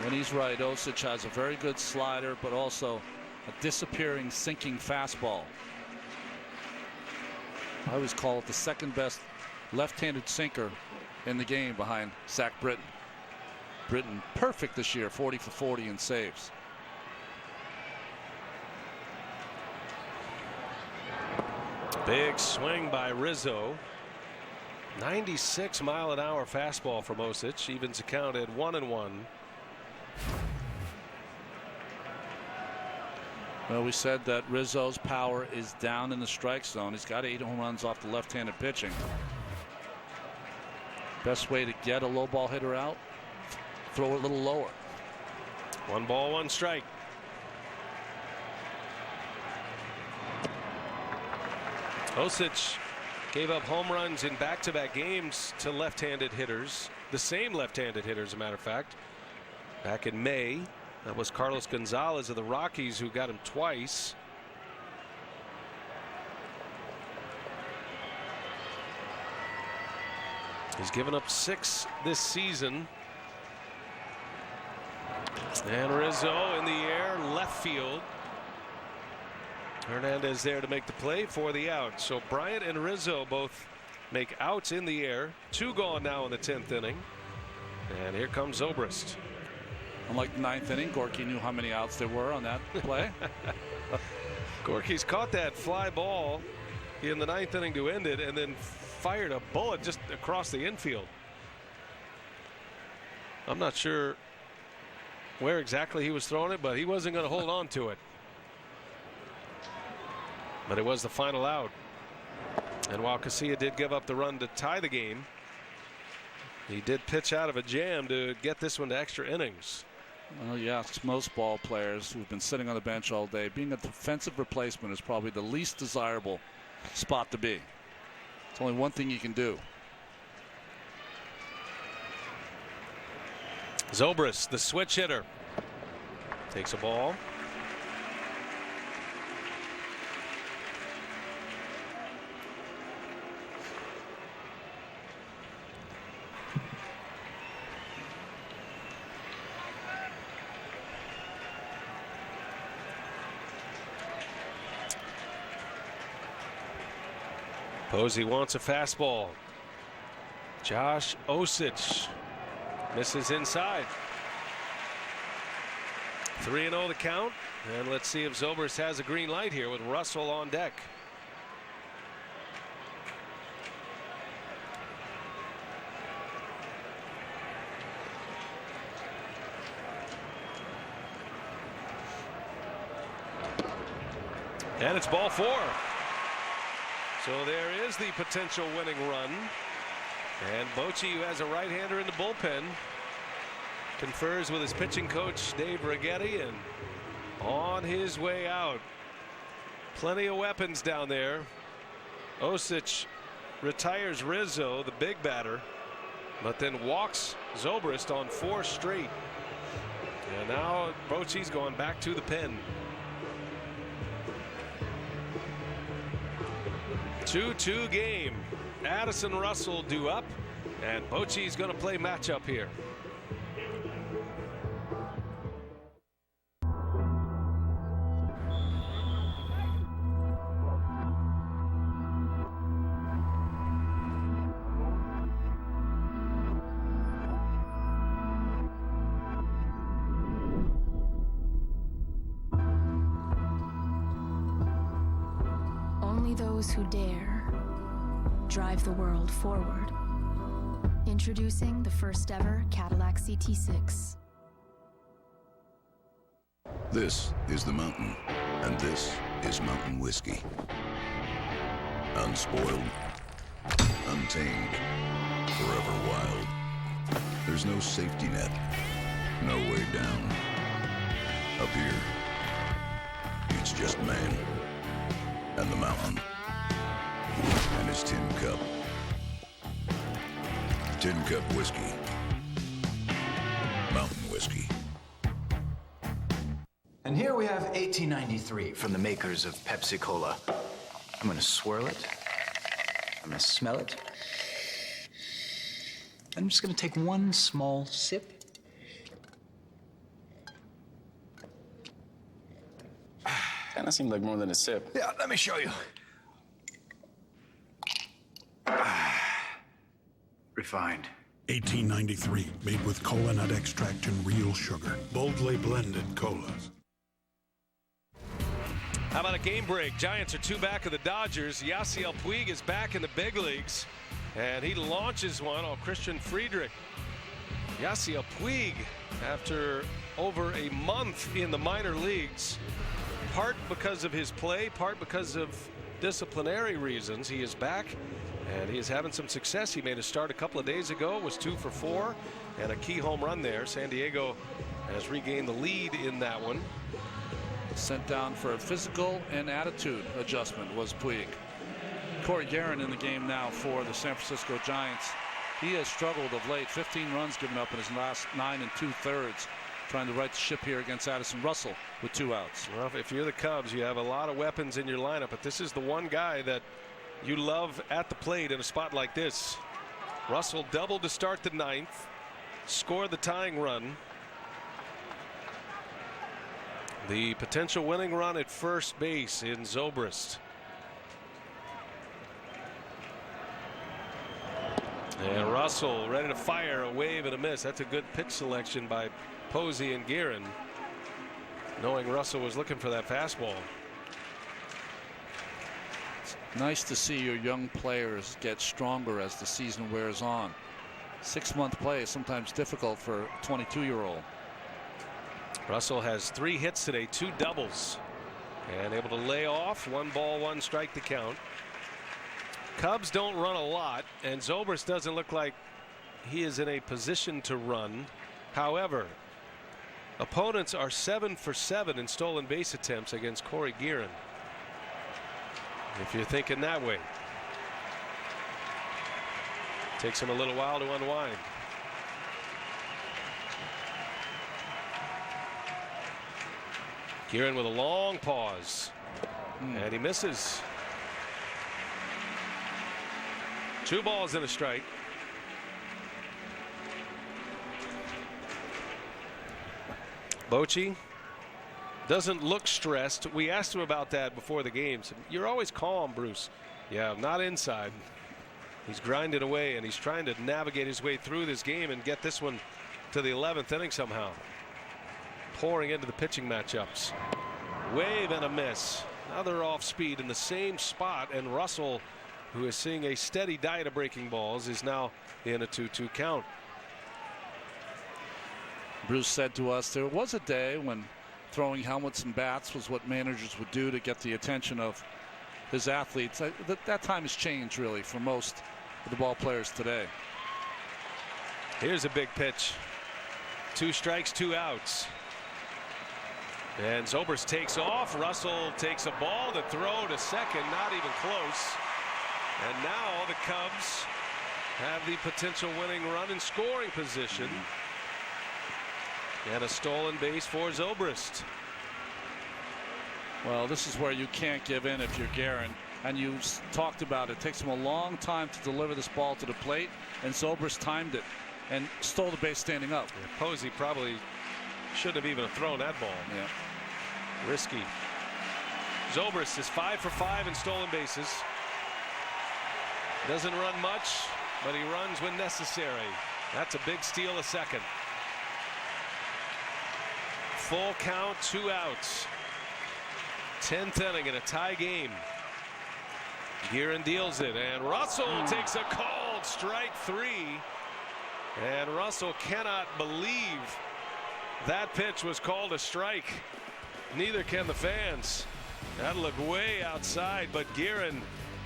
When he's right, Osich has a very good slider, but also a disappearing, sinking fastball. I always call it the second best left-handed sinker in the game behind Zach Britton. Britton perfect this year, 40 for 40 in saves. Big swing by Rizzo. 96-mile-an-hour fastball from Osich. Evens the count at 1-1. Well, we said that Rizzo's power is down in the strike zone. He's got 8 home runs off the left-handed pitching. Best way to get a low ball hitter out, throw it a little lower. 1 ball, 1 strike. Osich gave up home runs in back-to-back games to left-handed hitters. The same left-handed hitters, as a matter of fact. Back in May. That was Carlos Gonzalez of the Rockies who got him twice. He's given up 6 this season. And Rizzo in the air, left field. Hernandez there to make the play for the out. So Bryant and Rizzo both make outs in the air. 2 gone now in the 10th inning. And here comes Zobrist. Unlike the 9th inning, Gorky knew how many outs there were on that play. Gorky's caught that fly ball in the 9th inning to end it, and then fired a bullet just across the infield. I'm not sure where exactly he was throwing it, but he wasn't going to hold on to it. But it was the final out. And while Casilla did give up the run to tie the game, he did pitch out of a jam to get this one to extra innings. Well, yes, most ball players who've been sitting on the bench all day, being a defensive replacement is probably the least desirable spot to be. It's only one thing you can do. Zobrist, the switch hitter, takes a ball. Posey wants a fastball. Josh Osich misses inside. 3-0 the count, and let's see if Zobrist has a green light here with Russell on deck. And it's ball 4. So there is the potential winning run. And Bochy, who has a right-hander in the bullpen, confers with his pitching coach Dave Righetti, and on his way out. Plenty of weapons down there. Osich retires Rizzo, the big batter, but then walks Zobrist on 4 straight. And now Bochy's going back to the pen. 2-2 game. Addison Russell due up, and Bochy's going to play matchup here. Only those who dare drive the world forward. Introducing the first ever Cadillac CT6. This is the mountain, and this is mountain whiskey. Unspoiled, untamed, forever wild. There's no safety net, no way down. Up here, it's just man and the mountain and his tin cup. Tin Cup whiskey. Mountain whiskey. And here we have 1893 from the makers of Pepsi Cola. I'm gonna swirl it. I'm gonna smell it. I'm just gonna take one small sip. Kinda seemed like more than a sip. Yeah, let me show you. Refined. 1893, made with cola nut extract and real sugar. Boldly blended colas. How about a game break? Giants are 2 back of the Dodgers. Yasiel Puig is back in the big leagues, and he launches one on Christian Friedrich. Yasiel Puig, after over a month in the minor leagues, part because of his play, part because of disciplinary reasons, he is back, and he is having some success. He made a start a couple of days ago, was 2 for 4, and a key home run there. San Diego has regained the lead in that one. Sent down for a physical and attitude adjustment was Puig. Corey Guerin in the game now for the San Francisco Giants. He has struggled of late. 15 runs given up in his last 9 2/3. Trying to right the ship here against Addison Russell with 2 outs. Well, if you're the Cubs, you have a lot of weapons in your lineup, but this is the one guy that you love at the plate in a spot like this. Russell doubled to start the 9th, scored the tying run. The potential winning run at first base in Zobrist. And Russell ready to fire, a wave and a miss. That's a good pitch selection by Posey and Guerin, knowing Russell was looking for that fastball. It's nice to see your young players get stronger as the season wears on. 6-month play is sometimes difficult for a 22-year-old. Russell has 3 hits today, 2 doubles, and able to lay off. 1 ball, 1 strike to count. Cubs don't run a lot, and Zobrist doesn't look like he is in a position to run. However, opponents are 7 for 7 in stolen base attempts against Corey Guerin, if you're thinking that way. Takes him a little while to unwind. Guerin with a long pause. And he misses. 2 balls and a strike. Bochy doesn't look stressed. We asked him about that before the games. You're always calm, Bruce. Yeah, not inside. He's grinding away, and he's trying to navigate his way through this game and get this one to the 11th inning somehow. Pouring into the pitching matchups. Wave and a miss. Another off speed in the same spot, and Russell, who is seeing a steady diet of breaking balls, is now in a 2-2 count. Bruce said to us there was a day when throwing helmets and bats was what managers would do to get the attention of his athletes. That time has changed really for most of the ball players today. Here's a big pitch. 2 strikes, 2 outs. And Zobrist takes off. Russell takes a ball to throw to second, not even close. And now the Cubs have the potential winning run in scoring position. And a stolen base for Zobrist. Well, this is where you can't give in if you're Guerin. And you talked about it takes him a long time to deliver this ball to the plate, and Zobrist timed it and stole the base standing up. Yeah, Posey probably shouldn't have even thrown that ball. Yeah. Risky. Zobrist is 5 for 5 in stolen bases. Doesn't run much, but he runs when necessary. That's a big steal, a second. Full count, 2 outs. 10th inning in a tie game. Guerin deals it, and Russell takes a called strike 3. And Russell cannot believe that pitch was called a strike. Neither can the fans. That'll look way outside, but Guerin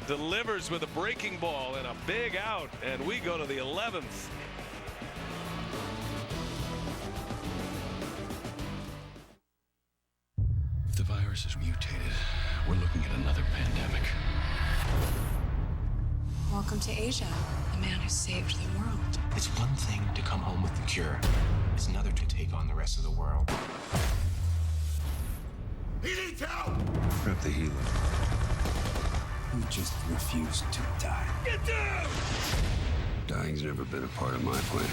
delivers with a breaking ball and a big out, and we go to the 11th. If the virus is mutated, we're looking at another pandemic. Welcome to Asia, the man who saved the world. It's one thing to come home with the cure. It's another to take on the rest of the world. He needs help! Grab the healer. We just refuse to die. Get down! Dying's never been a part of my plan.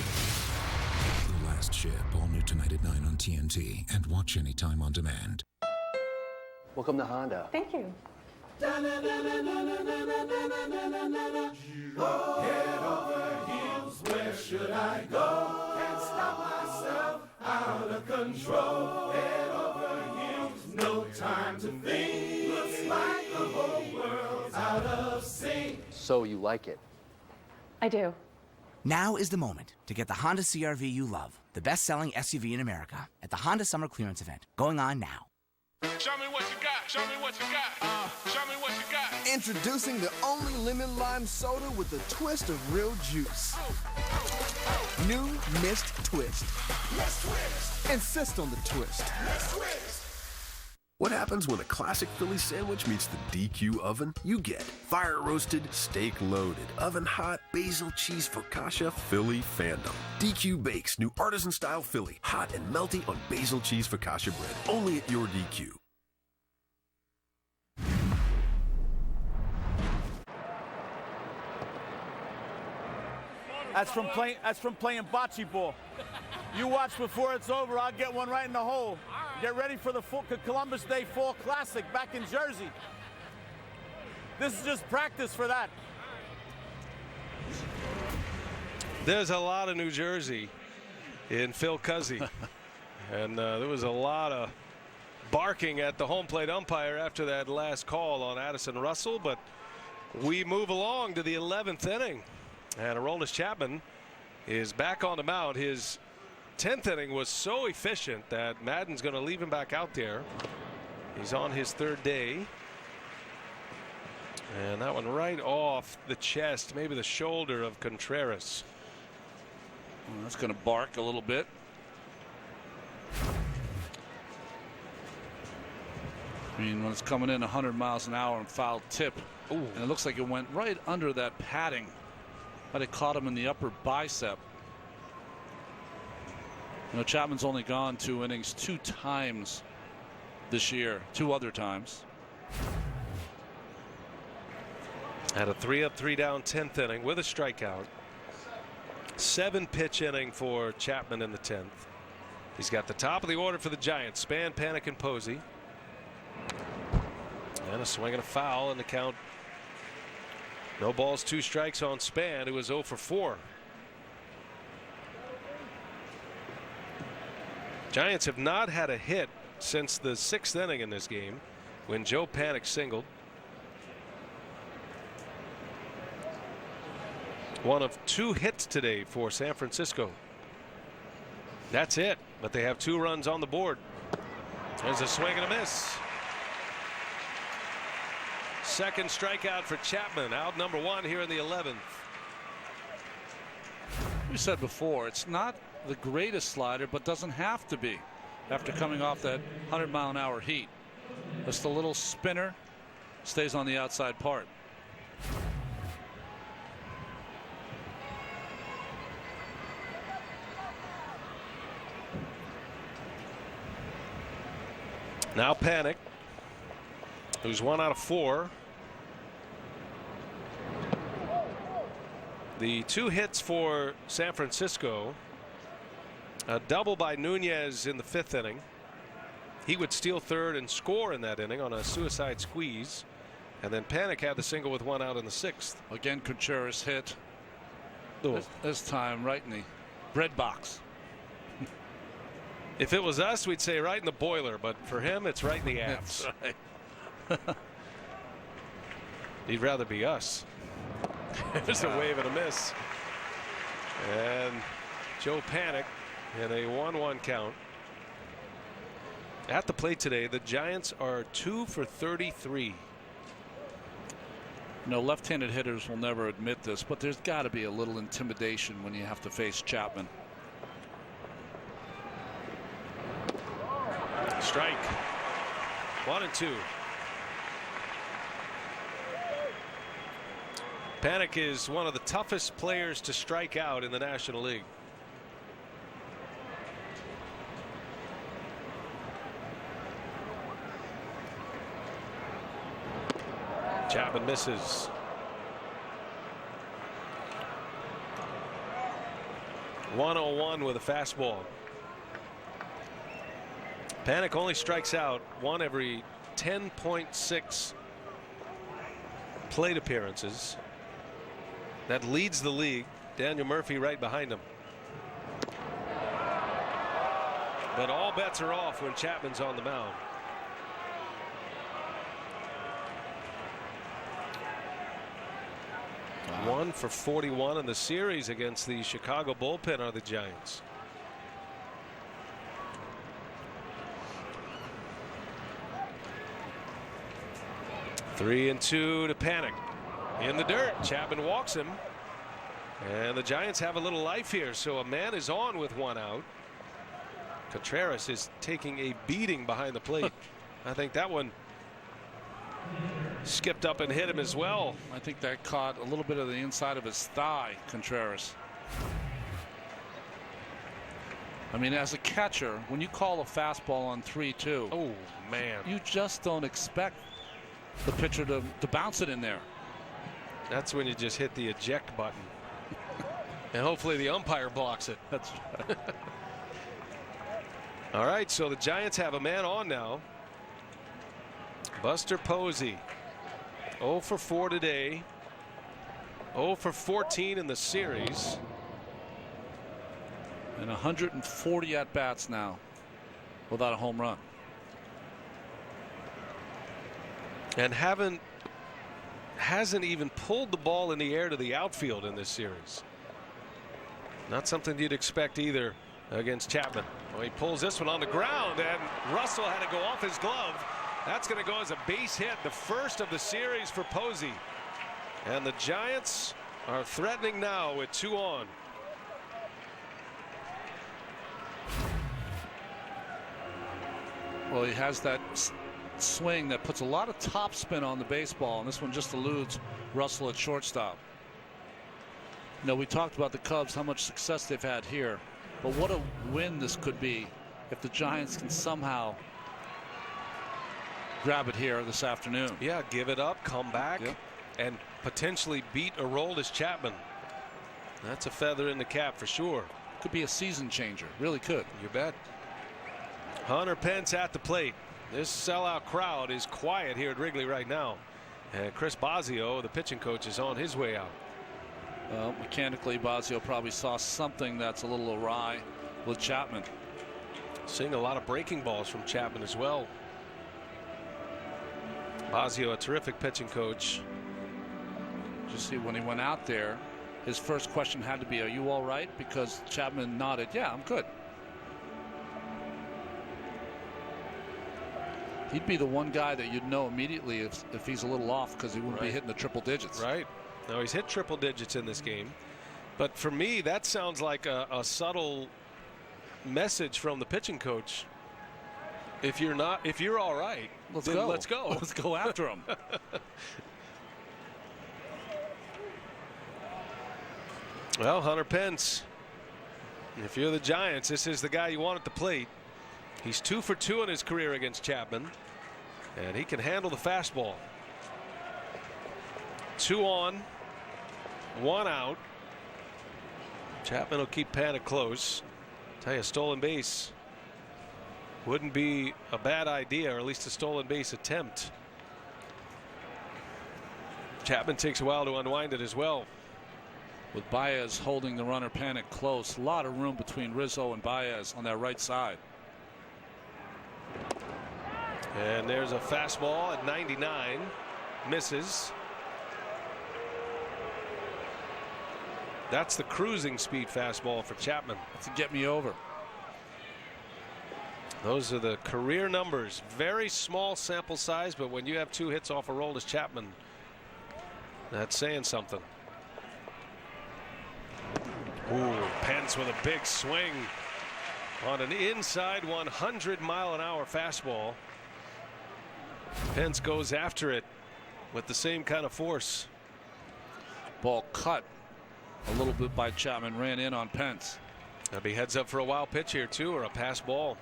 The Last Ship, all new tonight at 9 on TNT, and watch anytime on demand. Welcome to Honda. Thank you. Oh, head over heels, where should I go? Can't stop myself, out of control. Head over heels, no time to think. Looks like the whole world's out of sync. So you like it? I do. Now is the moment to get the Honda CR-V you love, the best-selling SUV in America, at the Honda Summer Clearance Event, going on now. Show me what you got, show me what you got, show me what you got. Introducing the only lemon lime soda with a twist of real juice. New Mist Twist. Let's twist. Insist on the twist. Let's twist. What happens when a classic Philly sandwich meets the DQ oven? You get fire roasted, steak loaded, oven hot, basil cheese focaccia Philly fandom. DQ Bakes new artisan style Philly, hot and melty on basil cheese focaccia bread. Only at your DQ. That's from playing bocce ball. You watch before it's over. I'll get one right in the hole. Get ready for the Columbus Day Fall Classic back in Jersey. This is just practice for that. There's a lot of New Jersey in Phil Cuzzy. And there was a lot of barking at the home plate umpire after that last call on Addison Russell. But we move along to the 11th inning. And Aroldis Chapman is back on the mound. His 10th inning was so efficient that Madden's going to leave him back out there. He's on his 3rd day. And that one right off the chest, maybe the shoulder of Contreras. Well, that's going to bark a little bit. I mean, when it's coming in 100 miles an hour and foul tip, and it looks like it went right under that padding. But it caught him in the upper bicep. You know, Chapman's only gone 2 innings 2 times this year 2 other times. Had a 3-up, 3-down 10th inning with a strikeout. 7-pitch inning for Chapman in the 10th. He's got the top of the order for the Giants. Span, Panik, and Posey. And a swing and a foul in the count. No balls, 2 strikes on Span, who was 0 for 4. Giants have not had a hit since the 6th inning in this game when Joe Panik singled. One of 2 hits today for San Francisco. That's it, but they have 2 runs on the board. There's a swing and a miss. Second strikeout for Chapman, out number 1 here in the 11th. We said before, it's not the greatest slider, but doesn't have to be after coming off that 100-mile-an-hour heat. Just a little spinner, stays on the outside part. Now Panik, who's 1 out of 4. The 2 hits for San Francisco. A double by Nunez in the 5th inning. He would steal third and score in that inning on a suicide squeeze. And then Panik had the single with 1 out in the 6th. Again, Contreras hit. This time right in the bread box. If it was us, we'd say right in the boiler, but for him, it's right in the abs. Right. He'd rather be us. There's a wave and a miss. And Joe Panik in a 1-1 count. At the plate today, the Giants are 2 for 33. No, left-handed hitters will never admit this, but there's got to be a little intimidation when you have to face Chapman. Strike. 1-2. Panik is one of the toughest players to strike out in the National League. Chapman misses. .101 with a fastball. Panik only strikes out 1 every 10.6 plate appearances. That leads the league. Daniel Murphy right behind him. But all bets are off when Chapman's on the mound. Wow. 1 for 41 in the series against the Chicago bullpen are the Giants. Three and 2 to Panik. In the dirt, Chapman walks him. And the Giants have a little life here, so a man is on with 1 out. Contreras is taking a beating behind the plate. I think that one skipped up and hit him as well. I think that caught a little bit of the inside of his thigh, Contreras. I mean, as a catcher, when you call a fastball on 3-2, oh man, you just don't expect the pitcher to bounce it in there. That's when you just hit the eject button. And hopefully the umpire blocks it. That's right. All right, so the Giants have a man on now. Buster Posey, 0 for 4 today. 0 for 14 in the series. And 140 at-bats now without a home run. And hasn't even pulled the ball in the air to the outfield in this series. Not something you'd expect either against Chapman. Well, he pulls this one on the ground, and Russell had to go off his glove. That's going to go as a base hit, the first of the series for Posey. And the Giants are threatening now with 2 on. Well, he has that swing that puts a lot of top spin on the baseball, and this one just eludes Russell at shortstop. You know, we talked about the Cubs, how much success they've had here, but what a win this could be if the Giants can somehow grab it here this afternoon. Yeah, give it up, come back, and potentially beat Aroldis Chapman. That's a feather in the cap for sure. Could be a season changer. Really could. You bet. Hunter Pence at the plate. This sellout crowd is quiet here at Wrigley right now. And Chris Bosio, the pitching coach, is on his way out. Well, mechanically, Bosio probably saw something that's a little awry with Chapman. Seeing a lot of breaking balls from Chapman as well. Bosio, a terrific pitching coach. Just see when he went out there, his first question had to be, "Are you all right?" Because Chapman nodded, "Yeah, I'm good." He'd be the one guy that you'd know immediately if he's a little off, because he wouldn't be hitting the triple digits. Right. Now he's hit triple digits in this game, but for me that sounds like a subtle message from the pitching coach. If you're all right, let's then go. Let's go. Let's go after him. Well, Hunter Pence, if you're the Giants, this is the guy you want at the plate. He's 2 for 2 in his career against Chapman, and he can handle the fastball. 2 on, 1 out. Chapman will keep Panik close. Tell you, a stolen base wouldn't be a bad idea, or at least a stolen base attempt. Chapman takes a while to unwind it as well. With Baez holding the runner Panik close, a lot of room between Rizzo and Baez on that right side. And there's a fastball at 99. Misses. That's the cruising speed fastball for Chapman. To get me over. Those are the career numbers. Very small sample size, but when you have 2 hits off Aroldis Chapman, that's saying something. Ooh, Pence with a big swing on an inside 100-mile-an-hour fastball. Pence goes after it with the same kind of force. Ball cut a little bit by Chapman, ran in on Pence. That'll be heads up for a wild pitch here too, or a pass ball.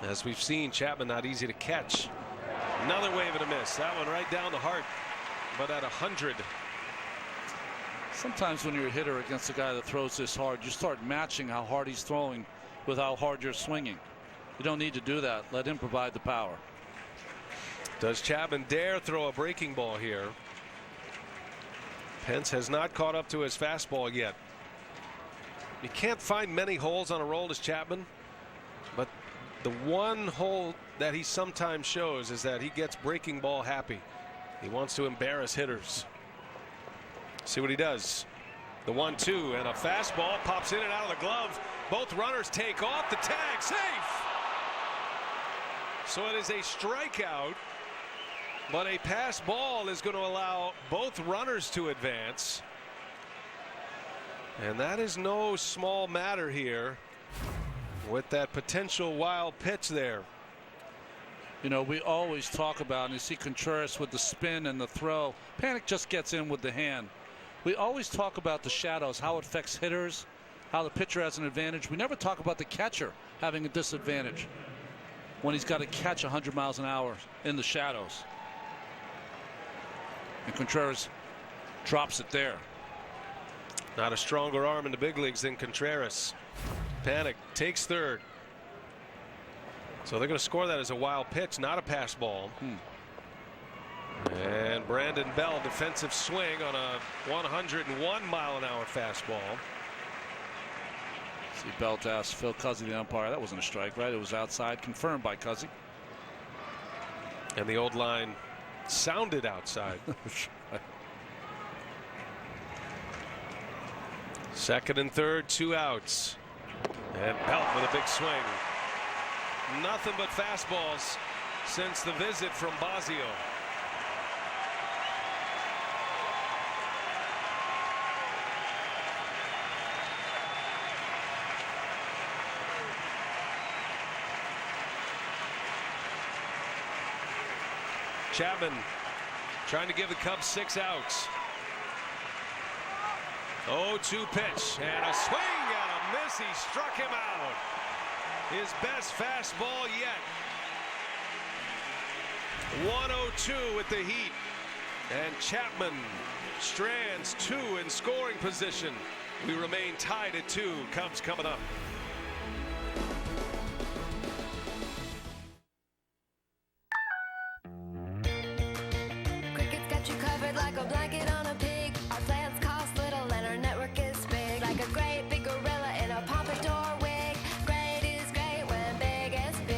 As we've seen, Chapman not easy to catch. Another wave and a miss. That one right down the heart, but at 100. Sometimes when you're a hitter against a guy that throws this hard, you start matching how hard he's throwing with how hard you're swinging. You don't need to do that. Let him provide the power. Does Chapman dare throw a breaking ball here? Pence has not caught up to his fastball yet. You can't find many holes on Aroldis Chapman, but the one hole that he sometimes shows is that he gets breaking ball happy. He wants to embarrass hitters. See what he does. The 1-2 and a fastball pops in and out of the glove. Both runners take off. The tag safe. So it is a strikeout, but a pass ball is going to allow both runners to advance. And that is no small matter here with that potential wild pitch there. You know, we always talk about, and you see Contreras with the spin and the throw. Panik just gets in with the hand. We always talk about the shadows, how it affects hitters, how the pitcher has an advantage. We never talk about the catcher having a disadvantage when he's got to catch 100 miles an hour in the shadows. And Contreras drops it there. Not a stronger arm in the big leagues than Contreras. Panik takes third. So they're going to score that as a wild pitch, not a pass ball. And Brandon Bell, defensive swing on a 101-mile-an-hour fastball. See Bell asked Phil Cuzzy, the umpire, that wasn't a strike, right? It was outside, confirmed by Cuzzy. And the old line sounded outside. Second and third, 2 outs. And Belt with a big swing. Nothing but fastballs since the visit from Bosio. Chapman trying to give the Cubs 6 outs. 0-2 pitch and a swing and a miss. He struck him out. His best fastball yet. 102 with the Heat. And Chapman strands 2 in scoring position. We remain tied at 2. Cubs coming up. Cricket's got you covered like a blanket on a pig. Our plans cost little and our network is big. Like a great big gorilla in a pompadour wig. Great is great when big is big.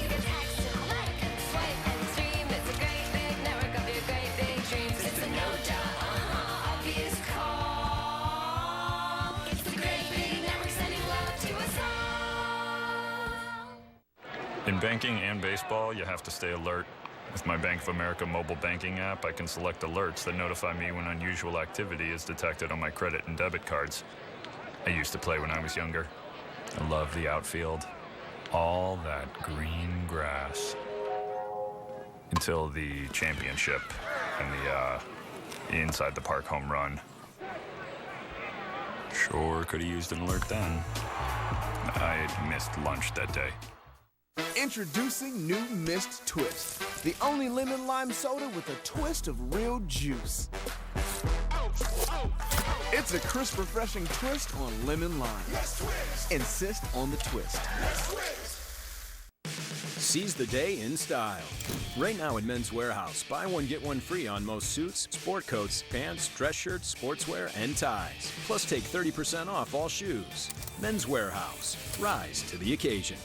You can text and like and swipe and stream. It's a great big network of your great big dreams. It's a no doubt, obvious call. It's the great big network sending love to us all. In banking and baseball, you have to stay alert. With my Bank of America mobile banking app, I can select alerts that notify me when unusual activity is detected on my credit and debit cards. I used to play when I was younger. I love the outfield. All that green grass. Until the championship and the inside the park home run. Sure could have used an alert then. I missed lunch that day. Introducing new Mist Twist, the only lemon lime soda with a twist of real juice. It's a crisp, refreshing twist on lemon lime. Insist on the twist. Seize the day in style. Right now at Men's Warehouse, buy one, get one free on most suits, sport coats, pants, dress shirts, sportswear, and ties. Plus take 30% off all shoes. Men's Warehouse. Rise to the occasion.